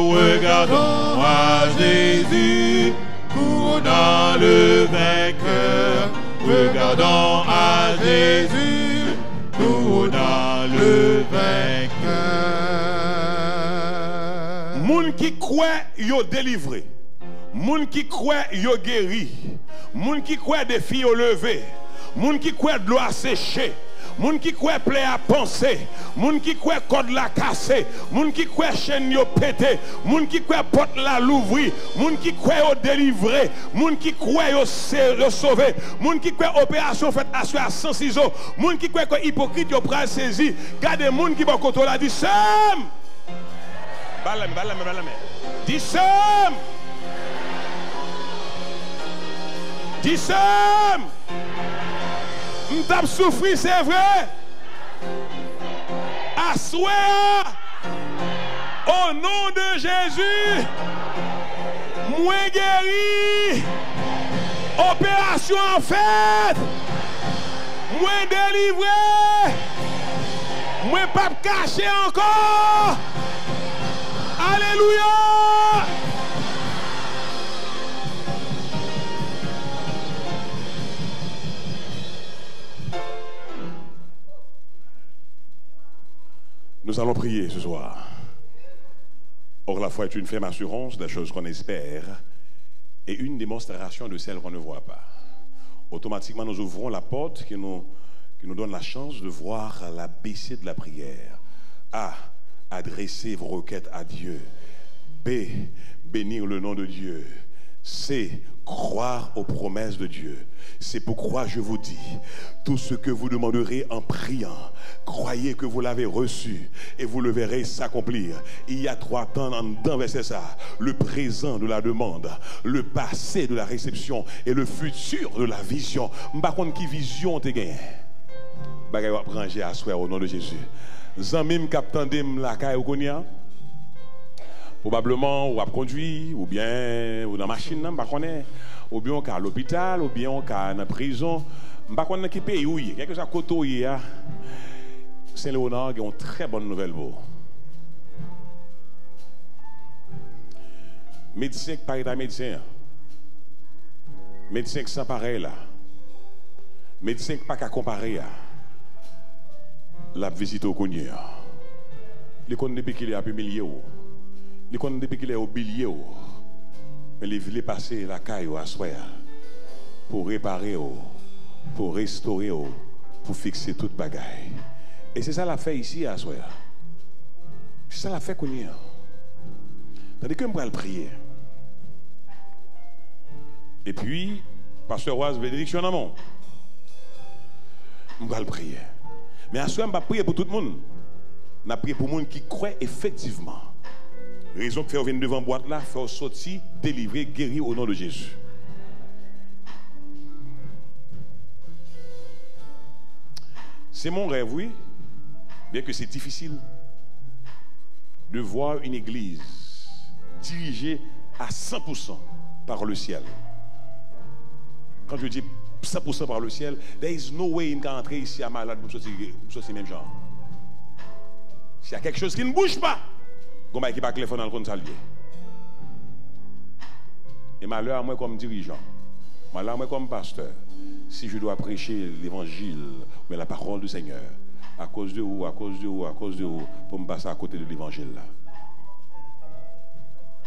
A: regardons à Jésus, couronnant le vainqueur. Regardons à Jésus, couronnant le vainqueur.
C: Moun qui croit, yo délivré. Moun qui croit, yo guéri. Moun qui croit, des filles yo levé. Moun qui croit, de l'eau a séché. Moun qui croit plaît à penser, moun qui croit code la cassé, moun qui croit chaîne yo pété, moun qui croit porte la l'ouvri, moun qui croit yo délivré, moun qui croit yo sauvé, moun qui croit opération faite à sans ciseaux, moun qui croit que hypocrite yo pral saisi, gardez moun qui bon contrôle la dit sem. Balame. Dit sem. Dit sem. M'tap souffri, c'est vrai. Assoir au nom de Jésus, moi guéri. Opération en fait. Moi délivré. Moi pas caché encore. Alléluia. Nous allons prier ce soir. Or, la foi est une ferme assurance des choses qu'on espère et une démonstration de celles qu'on ne voit pas. Automatiquement, nous ouvrons la porte qui nous donne la chance de voir la baissée de la prière. A. Adresser vos requêtes à Dieu. B. Bénir le nom de Dieu. C. Croire aux promesses de Dieu. C'est pourquoi je vous dis, tout ce que vous demanderez en priant, croyez que vous l'avez reçu et vous le verrez s'accomplir. Il y a 3 temps dans verset ça. Le présent de la demande, le passé de la réception et le futur de la vision. Par contre, qui vision te gagne? Bagay va prendre à soi au nom de Jésus. Zanmim kaptandem la kay ou konya. Probablement ou à conduire ou bien ou dans machine nan, ou bien à l'hôpital ou bien à la prison, pas connait qui pays où il quelque chose koto hier. Saint-Léonard a une très bonne nouvelle pour. Médecin qui parle d'un médecin. Médecin qui sans pareil là. Médecin qui pas qu'à comparer là. La visite au Cognier. Les connaît depuis qu'il est à humilié. Les connaît depuis qu'il est au bilier. Mais il voulait passer la caille à soi pour réparer, pour restaurer, pour fixer toute bagaille. Et c'est ça la fait ici à soi. C'est ça la fait qu'on y a. Tandis que je vais le prier. Et puis, pasteur Oise, bénédiction en amont. Je vais le prier. Mais à soi, je vais prier pour tout le monde. Je vais prier pour le monde qui croit effectivement. Raison que faire venir devant boîte là, faire sortir, délivrer, guérir au nom de Jésus. C'est mon rêve, oui, bien que c'est difficile de voir une église dirigée à 100% par le ciel. Quand je dis 100% par le ciel, there is no way in can entrer ici à malade pour sortir même genre. S'il y a quelque chose qui ne bouge pas, Gomba qui pas clair dans le compte saluer. Et malheur à moi comme dirigeant, malheur à moi comme pasteur, si je dois prêcher l'évangile, mais la parole du Seigneur, à cause de où, pour me passer à côté de l'évangile là.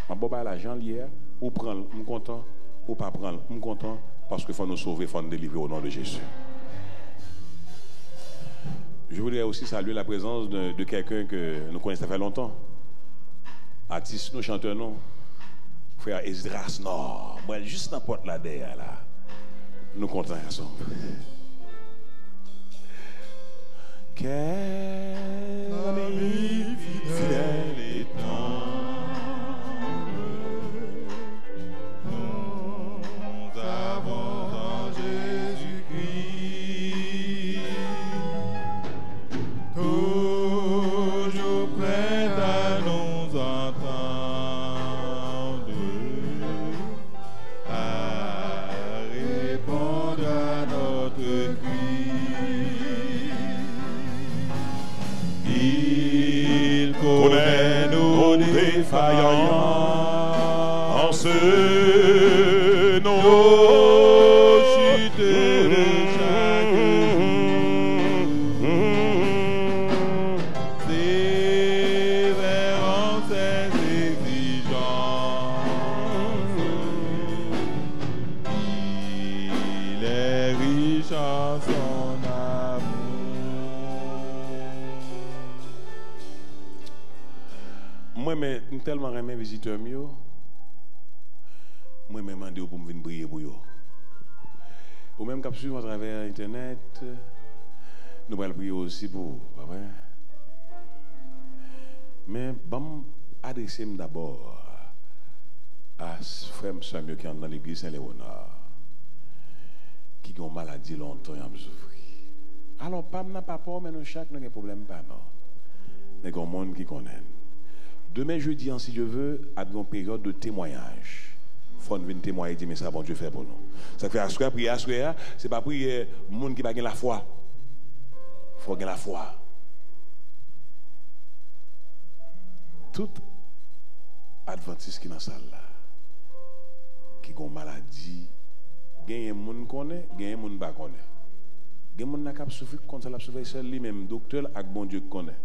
C: Je vais prendre l'argent hier, ou prendre, je suis content, ou pas prendre, je suis content, parce qu'il faut nous sauver, il faut nous délivrer au nom de Jésus. Je voudrais aussi saluer la présence de quelqu'un que nous connaissons ça fait longtemps. Artiste, nous chanteurs, non. Frère Esdras, non. Moi, juste dans la porte là derrière, là. Nous comptons ensemble. Quel ami fidèle et tendre, nous avons en Jésus-Christ, toujours prêt à nous entendre, à répondre à notre cri. Il connaît nos défaillances, nos chutes de chaque jour, sévère en ses exigences. Il est riche en son amour. Moi, mais tellement aimé visiteur mieux. Moi, même demandé pour me venir prier pour eux. Ou même quand suivre à travers internet, nous allons prier aussi pour vous, pas vrai? Mais bon, adressez d'abord à frère Samuel qui est dans l'église Saint-Léonard, qui ont maladie longtemps et a souffert. Alors, pas peur, mais nous chaque n'a pas de problème, pas non. Mais il y a un monde qui connaît. Demain jeudi, si je veux, à une période de témoignage. Il faut venir témoigner et dire, mais ça, bon Dieu fait pour nous. Ça fait assurer, prier, assurer, c'est pas prier le monde qui n'a pas la foi. Il faut gagner la foi. Tout adventiste qui est dans la salle là, qui a une maladie, il y a un monde qui connaît, il y a un monde qui ne connaît. Il y a un monde qui a souffert, quand ça a souffert seul lui-même, docteur, avec bon Dieu qui connaît.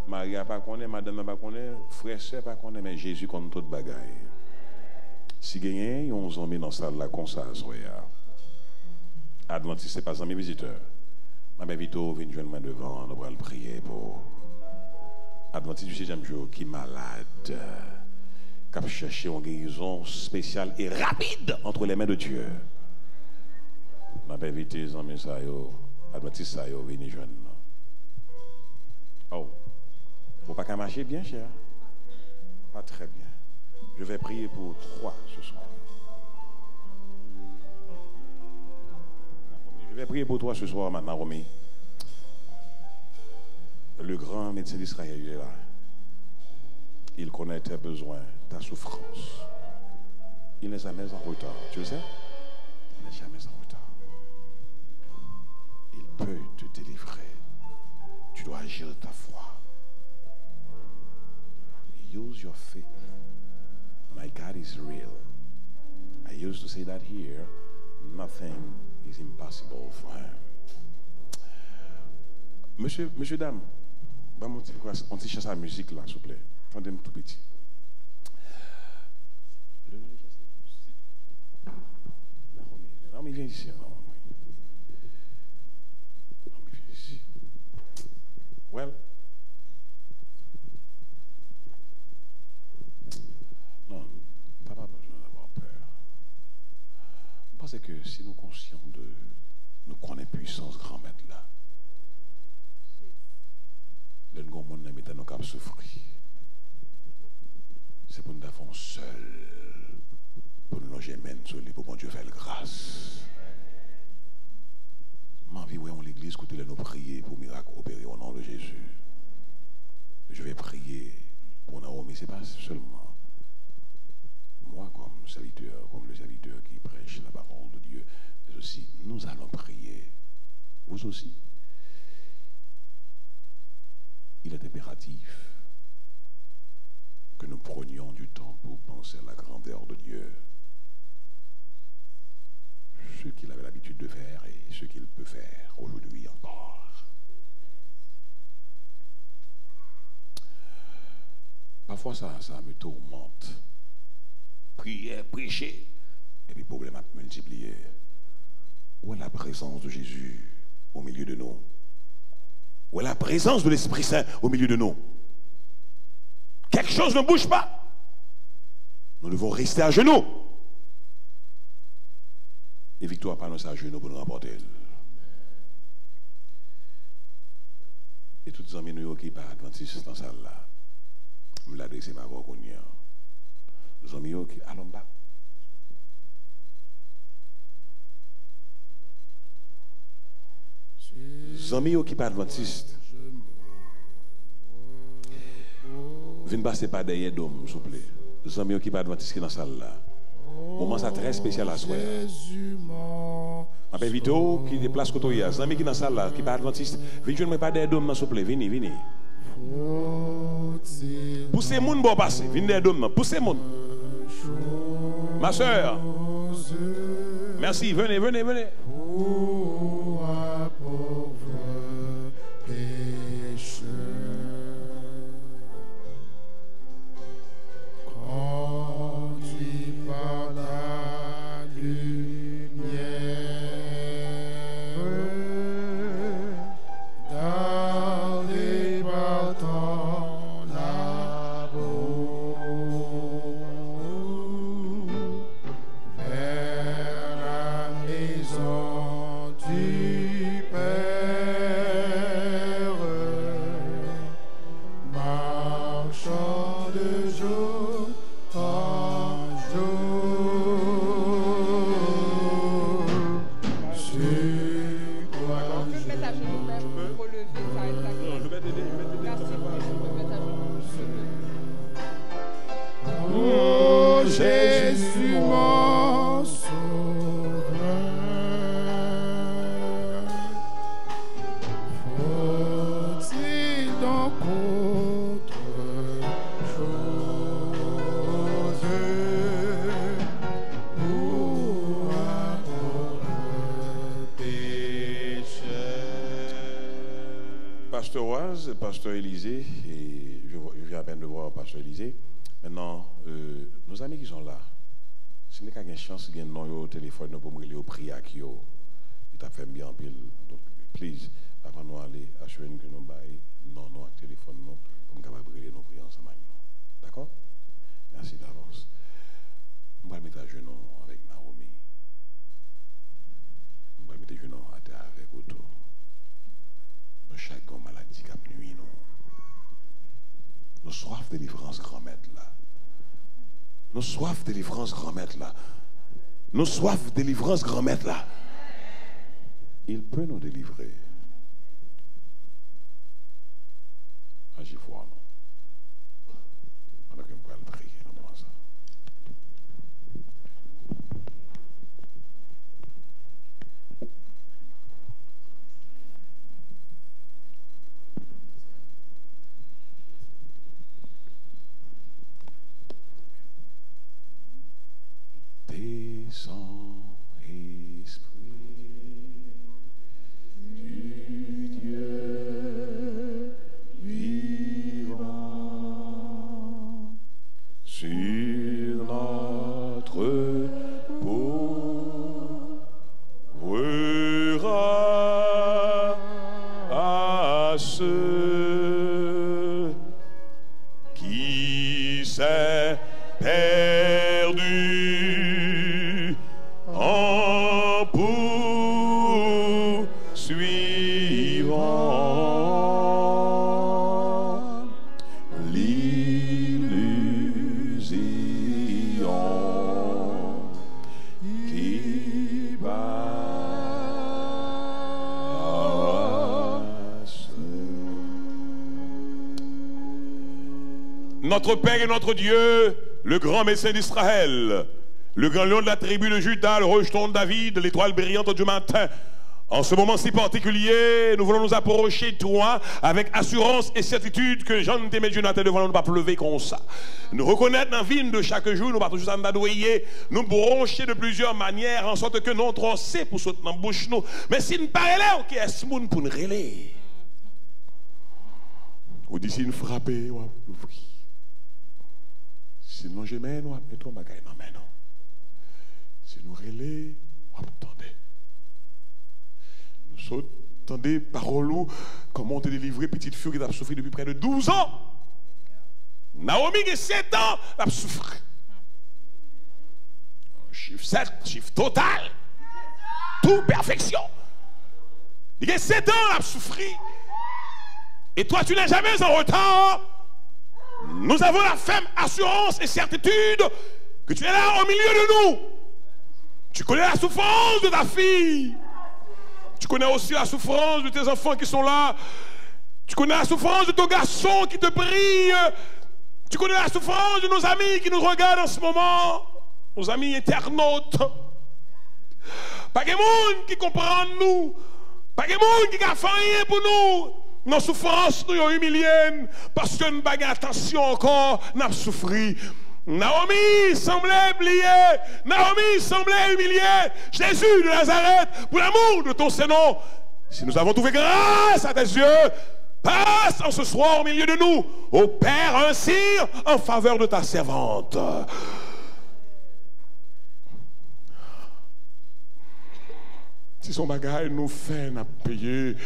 C: Maria ne connaît pas, madame ne connaît pas, frère ne connaît pas, mais Jésus connaît toute bagaille. Si vous avez un zombie dans la salle là, comme ça, Adventiste, ce n'est pas un visiteur. Je vais vite venir joindre devant, nous allons prier pour Adventiste du 6e jour qui est malade, qui a cherché une guérison spéciale et rapide entre les mains de Dieu. Je vais inviter les amis Adventiste à venir joindre. Oh, vous ne pouvez pas marcher bien, cher? Pas très bien. Je vais prier pour 3 ce soir. Je vais prier pour toi ce soir maintenant, Romy. Le grand médecin d'Israël, il est là. Il connaît tes besoins, ta souffrance. Il n'est jamais en retard. Tu le sais? Il n'est jamais en retard. Il peut te délivrer. Tu dois agir de ta foi. Use your faith. My God is real. I used to say that here. Nothing is impossible for him. Monsieur, dame, on cherche la musique là, s'il vous plaît. Attendez-moi tout petit. Non, mais viens ici. Non, mais viens ici. Well. Non, t'as pas besoin d'avoir peur. Je pense que si nous sommes conscients de nous connaissons puissance grand maître là, le monde n'a pas nous cap souffrir. C'est pour nous faire seul, pour nous loger même sur lui, pour que Dieu fasse grâce. Ma vie, on l'église, côté de nous prier pour miracle opérer au nom de Jésus. Je vais prier pour Naomi, c'est pas seulement moi comme serviteur, comme le serviteur qui prêche la parole de Dieu, mais aussi nous allons prier. Vous aussi. Il est impératif que nous prenions du temps pour penser à la grandeur de Dieu, ce qu'il avait l'habitude de faire et ce qu'il peut faire aujourd'hui encore. Parfois ça me tourmente. Prier, prêcher, et puis le problème a multiplié. Où est la présence de Jésus au milieu de nous? Où est la présence de l'Esprit Saint au milieu de nous? Quelque chose ne bouge pas. Nous devons rester à genoux. Et victoire pas nous à genoux pour nous remporter. Et tous les amis nous qui sont adventistes dans cette salle là, me l'a laissé ma voix. Les amis qui allons bas. Les amis qui sont adventistes, venez passer par derrière d'hommes, s'il vous plaît. Les amis qui sont adventistes qui sont dans la salle là. Moment ça très spécial à soi. Je vais inviter qui déplace côté hier. Les amis qui sont dans la salle là, qui sont adventistes, venez jouer pas derrière d'hommes, s'il vous plaît. Venez. Poussez moun bon passer. Venez derrière d'hommes, poussez moun. Ma soeur, merci, venez. Pasteur Élisée, et je viens à peine de voir Pasteur Élisée. Maintenant, nos amis qui sont là, ce n'est qu'à une chance de gagner au téléphone pour me au prix à qui il t'a fait bien en pile. Donc, please, avant nous aller, assurez-nous que nous baillons non avec téléphone non pour nous capable briller nos prières ensemble avec nous. D'accord? Merci d'avance. On va mettre à genoux avec Naomi. On va mettre à genoux à terre avec Otto. Chaque maladie qui a nuit nous soif de délivrance grand maître là. Nous soif de délivrance grand maître là. Nous soif de délivrance grand maître là. Il peut nous délivrer. Agis foi non. Alors que nous pouvons le prier dans le ça. Notre Père et notre Dieu, le grand médecin d'Israël, le grand lion de la tribu de Juda, le rejeton de David, l'étoile brillante du matin, En ce moment si particulier, nous voulons nous approcher de toi avec assurance et certitude que Jean t'aimait Dieu n'a devant nous pas pleuver comme ça. Nous reconnaître dans la vie de chaque jour, nous pas toujours s'adoyer, nous brancher de plusieurs manières en sorte que notre sait pour sauter dans la bouche nous. Mais si nous parlons, ok, est-ce monde pour nous relayer? Ou dit si nous frapper, ou ouvrir. Si nous gemons, nous mettons bagaille dans main. Si nous relayer, ou attendez. Nous entendez parole ou comment te délivrer petite fille qui a souffert depuis près de 12 ans. Naomi qui a 7 ans, elle a souffert. Chiffre 7, chiffre total. Tout perfection. Il y a 7 ans, elle a souffert. Et toi, tu n'es jamais en retard. Nous avons la ferme assurance et certitude que tu es là au milieu de nous. Tu connais la souffrance de ta fille. Tu connais aussi la souffrance de tes enfants qui sont là. Tu connais la souffrance de ton garçon qui te prie. Tu connais la souffrance de nos amis qui nous regardent en ce moment. Nos amis internautes. Pas de monde qui comprend nous. Pas de monde qui a fait rien pour nous. Nos souffrances nous ont humiliés parce que nous n'avons pas attention encore, nous avons souffert. Naomi semblait oublier, Naomi semblait humilier Jésus de Nazareth pour l'amour de ton Seigneur. Si nous avons trouvé grâce à tes yeux, passe en ce soir au milieu de nous, opère ainsi en faveur de ta servante. Si son bagage nous fait n'a payer,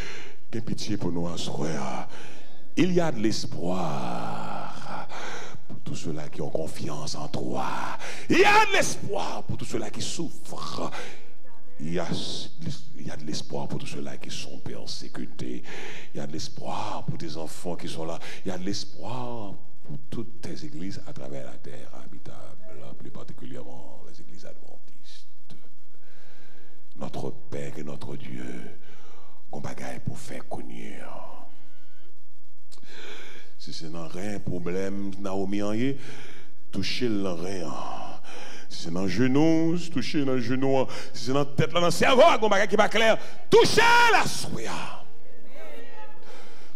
C: qu'un pitié pour nous en soir. Il y a de l'espoir pour tous ceux-là qui ont confiance en toi. Il y a de l'espoir pour tous ceux-là qui souffrent. Il y a de l'espoir pour tous ceux-là qui sont persécutés. Il y a de l'espoir pour tes enfants qui sont là. Il y a de l'espoir pour toutes tes églises à travers la terre habitable, plus particulièrement les églises adventistes. Notre Père et notre Dieu, qu'on bagaille pour faire connaître. Si c'est dans rien problème, Naomi en y, toucher le rien. Si c'est dans le genou, toucher dans le genou. Si c'est dans la tête, dans le cerveau, qu'on bagaille qui va clair, toucher la soie.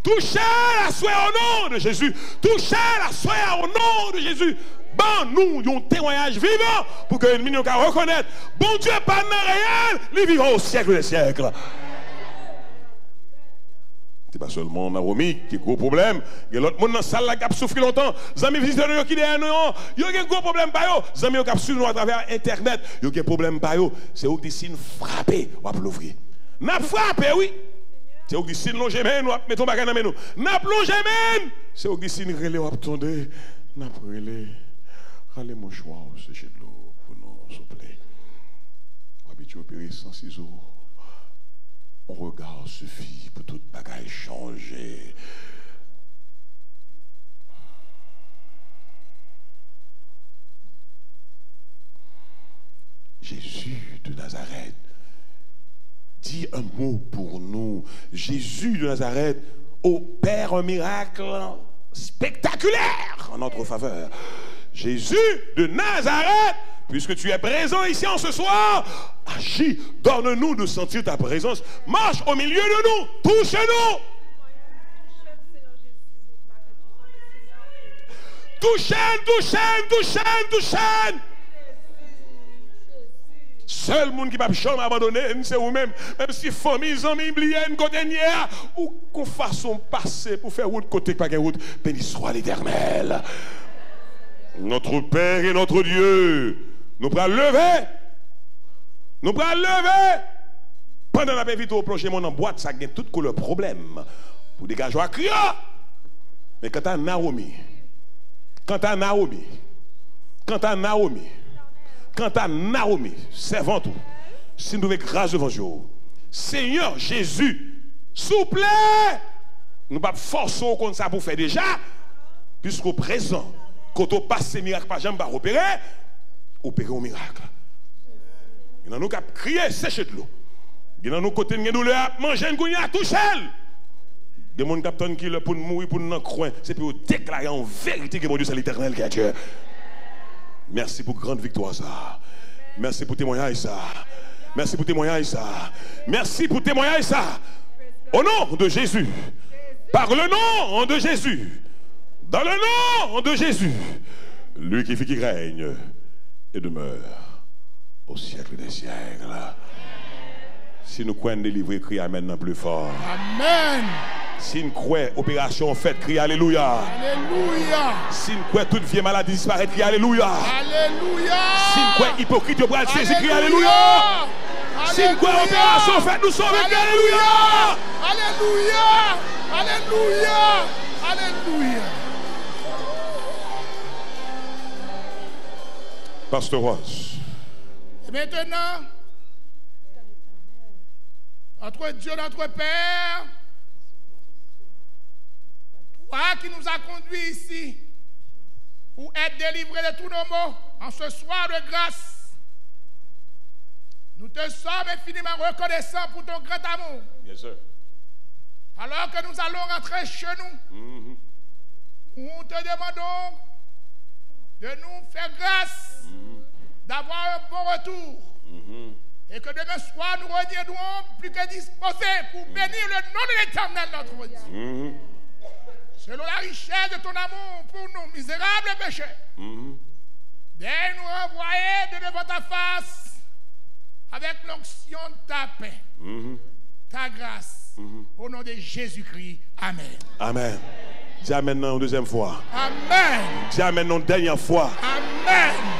C: Toucher la soie au nom de Jésus. Toucher la soie au nom de Jésus. Bon, nous, un témoignage vivant pour que l'ennemi nous reconnaisse. Bon Dieu, pas dans réel, il vivra au siècle des siècles. Ce n'est pas seulement Naomi qui a un gros problème. Il y a l'autre monde dans la salle qui a souffert longtemps. Les amis visiteurs qui derrière nous, il y a un gros problème. Les amis qui ont suivi à travers Internet, il y a un problème. C'est eux qui décident de frapper. On va l'ouvrir. Nous avons frappé, oui. C'est eux qui décident de longer, nous mettons bagage dans nous. Nous avons plongé, c'est eux qui décident de relayer, on va attendre. Nous avons relayer. Râlez mon choix, c'est de l'eau pour nous, s'il vous plaît. On va habituer à opérer sans ciseaux. Mon regard suffit pour toute bagaille changer. Jésus de Nazareth, dis un mot pour nous. Jésus de Nazareth opère un miracle spectaculaire en notre faveur. Jésus de Nazareth, puisque tu es présent ici en ce soir, agis, donne-nous de sentir ta présence. Marche au milieu de nous, touche-nous. Touche-nous. Seul monde qui ne peut pas abandonner, c'est vous-même. Même si famille, amis, oubliés, une côté ou qu'on fasse son passé pour faire route côté pas route, béni soit l'Éternel. Notre Père et notre Dieu, nous pourrons lever. Nous pourrons lever. Pendant la vite au projet, mon en boîte, ça gagne tout le problème. Pour dégager à crier. Mais quand à Naomi, servant tout, si nous devons grâce devant Dieu, Seigneur Jésus, s'il vous plaît, nous ne pouvons pas forcer comme ça pour faire déjà, puisqu'au présent, quand on passe ces miracles, par exemple, opérer au miracle. Il y a nous qui crié, sécher de l'eau. Il y a nous côté de douleur, manger une gougne à toucher. Il y a des gens qui pour mourir, pour nous croire, c'est pour déclarer en vérité que mon Dieu c'est l'Éternel qui est Dieu. Merci pour grande victoire ça. Merci pour témoignage ça. Merci pour témoignage ça. Merci pour témoignage ça. Au nom de Jésus. Par le nom de Jésus. Dans le nom de Jésus. Lui qui fait qu'il règne et demeure au siècle des siècles. Si nous croyons délivrer, criez Amen plus fort.
D: Amen.
C: Si nous croyons opération faite, criez Alléluia.
D: Alléluia.
C: Si nous croyons toute vieille maladie disparaître, criez Alléluia.
D: Alléluia.
C: Si nous croyons hypocrite, nous pourrons saisir, criez Alléluia. Si nous croyons opération faite, nous sommes Alléluia.
D: Alléluia. Alléluia. Alléluia.
C: Pasteur Ross.
D: Et maintenant, notre Dieu, notre Père, toi qui nous as conduits ici pour être délivrés de tous nos maux en ce soir de grâce, nous te sommes infiniment reconnaissants pour ton grand amour.
C: Yes, sir.
D: Alors que nous allons rentrer chez nous, nous te demandons de nous faire grâce, d'avoir un bon retour. Et que demain soir, nous reviendrons plus que disposés pour bénir le nom de l'Éternel, notre Dieu. Selon la richesse de ton amour pour nous, misérables pécheurs. Viens nous renvoyer de devant ta face avec l'onction de ta paix, ta grâce. Au nom de Jésus-Christ. Amen.
C: Amen. Dis Amen une deuxième fois.
D: Amen.
C: Dis Amen une dernière fois.
D: Amen.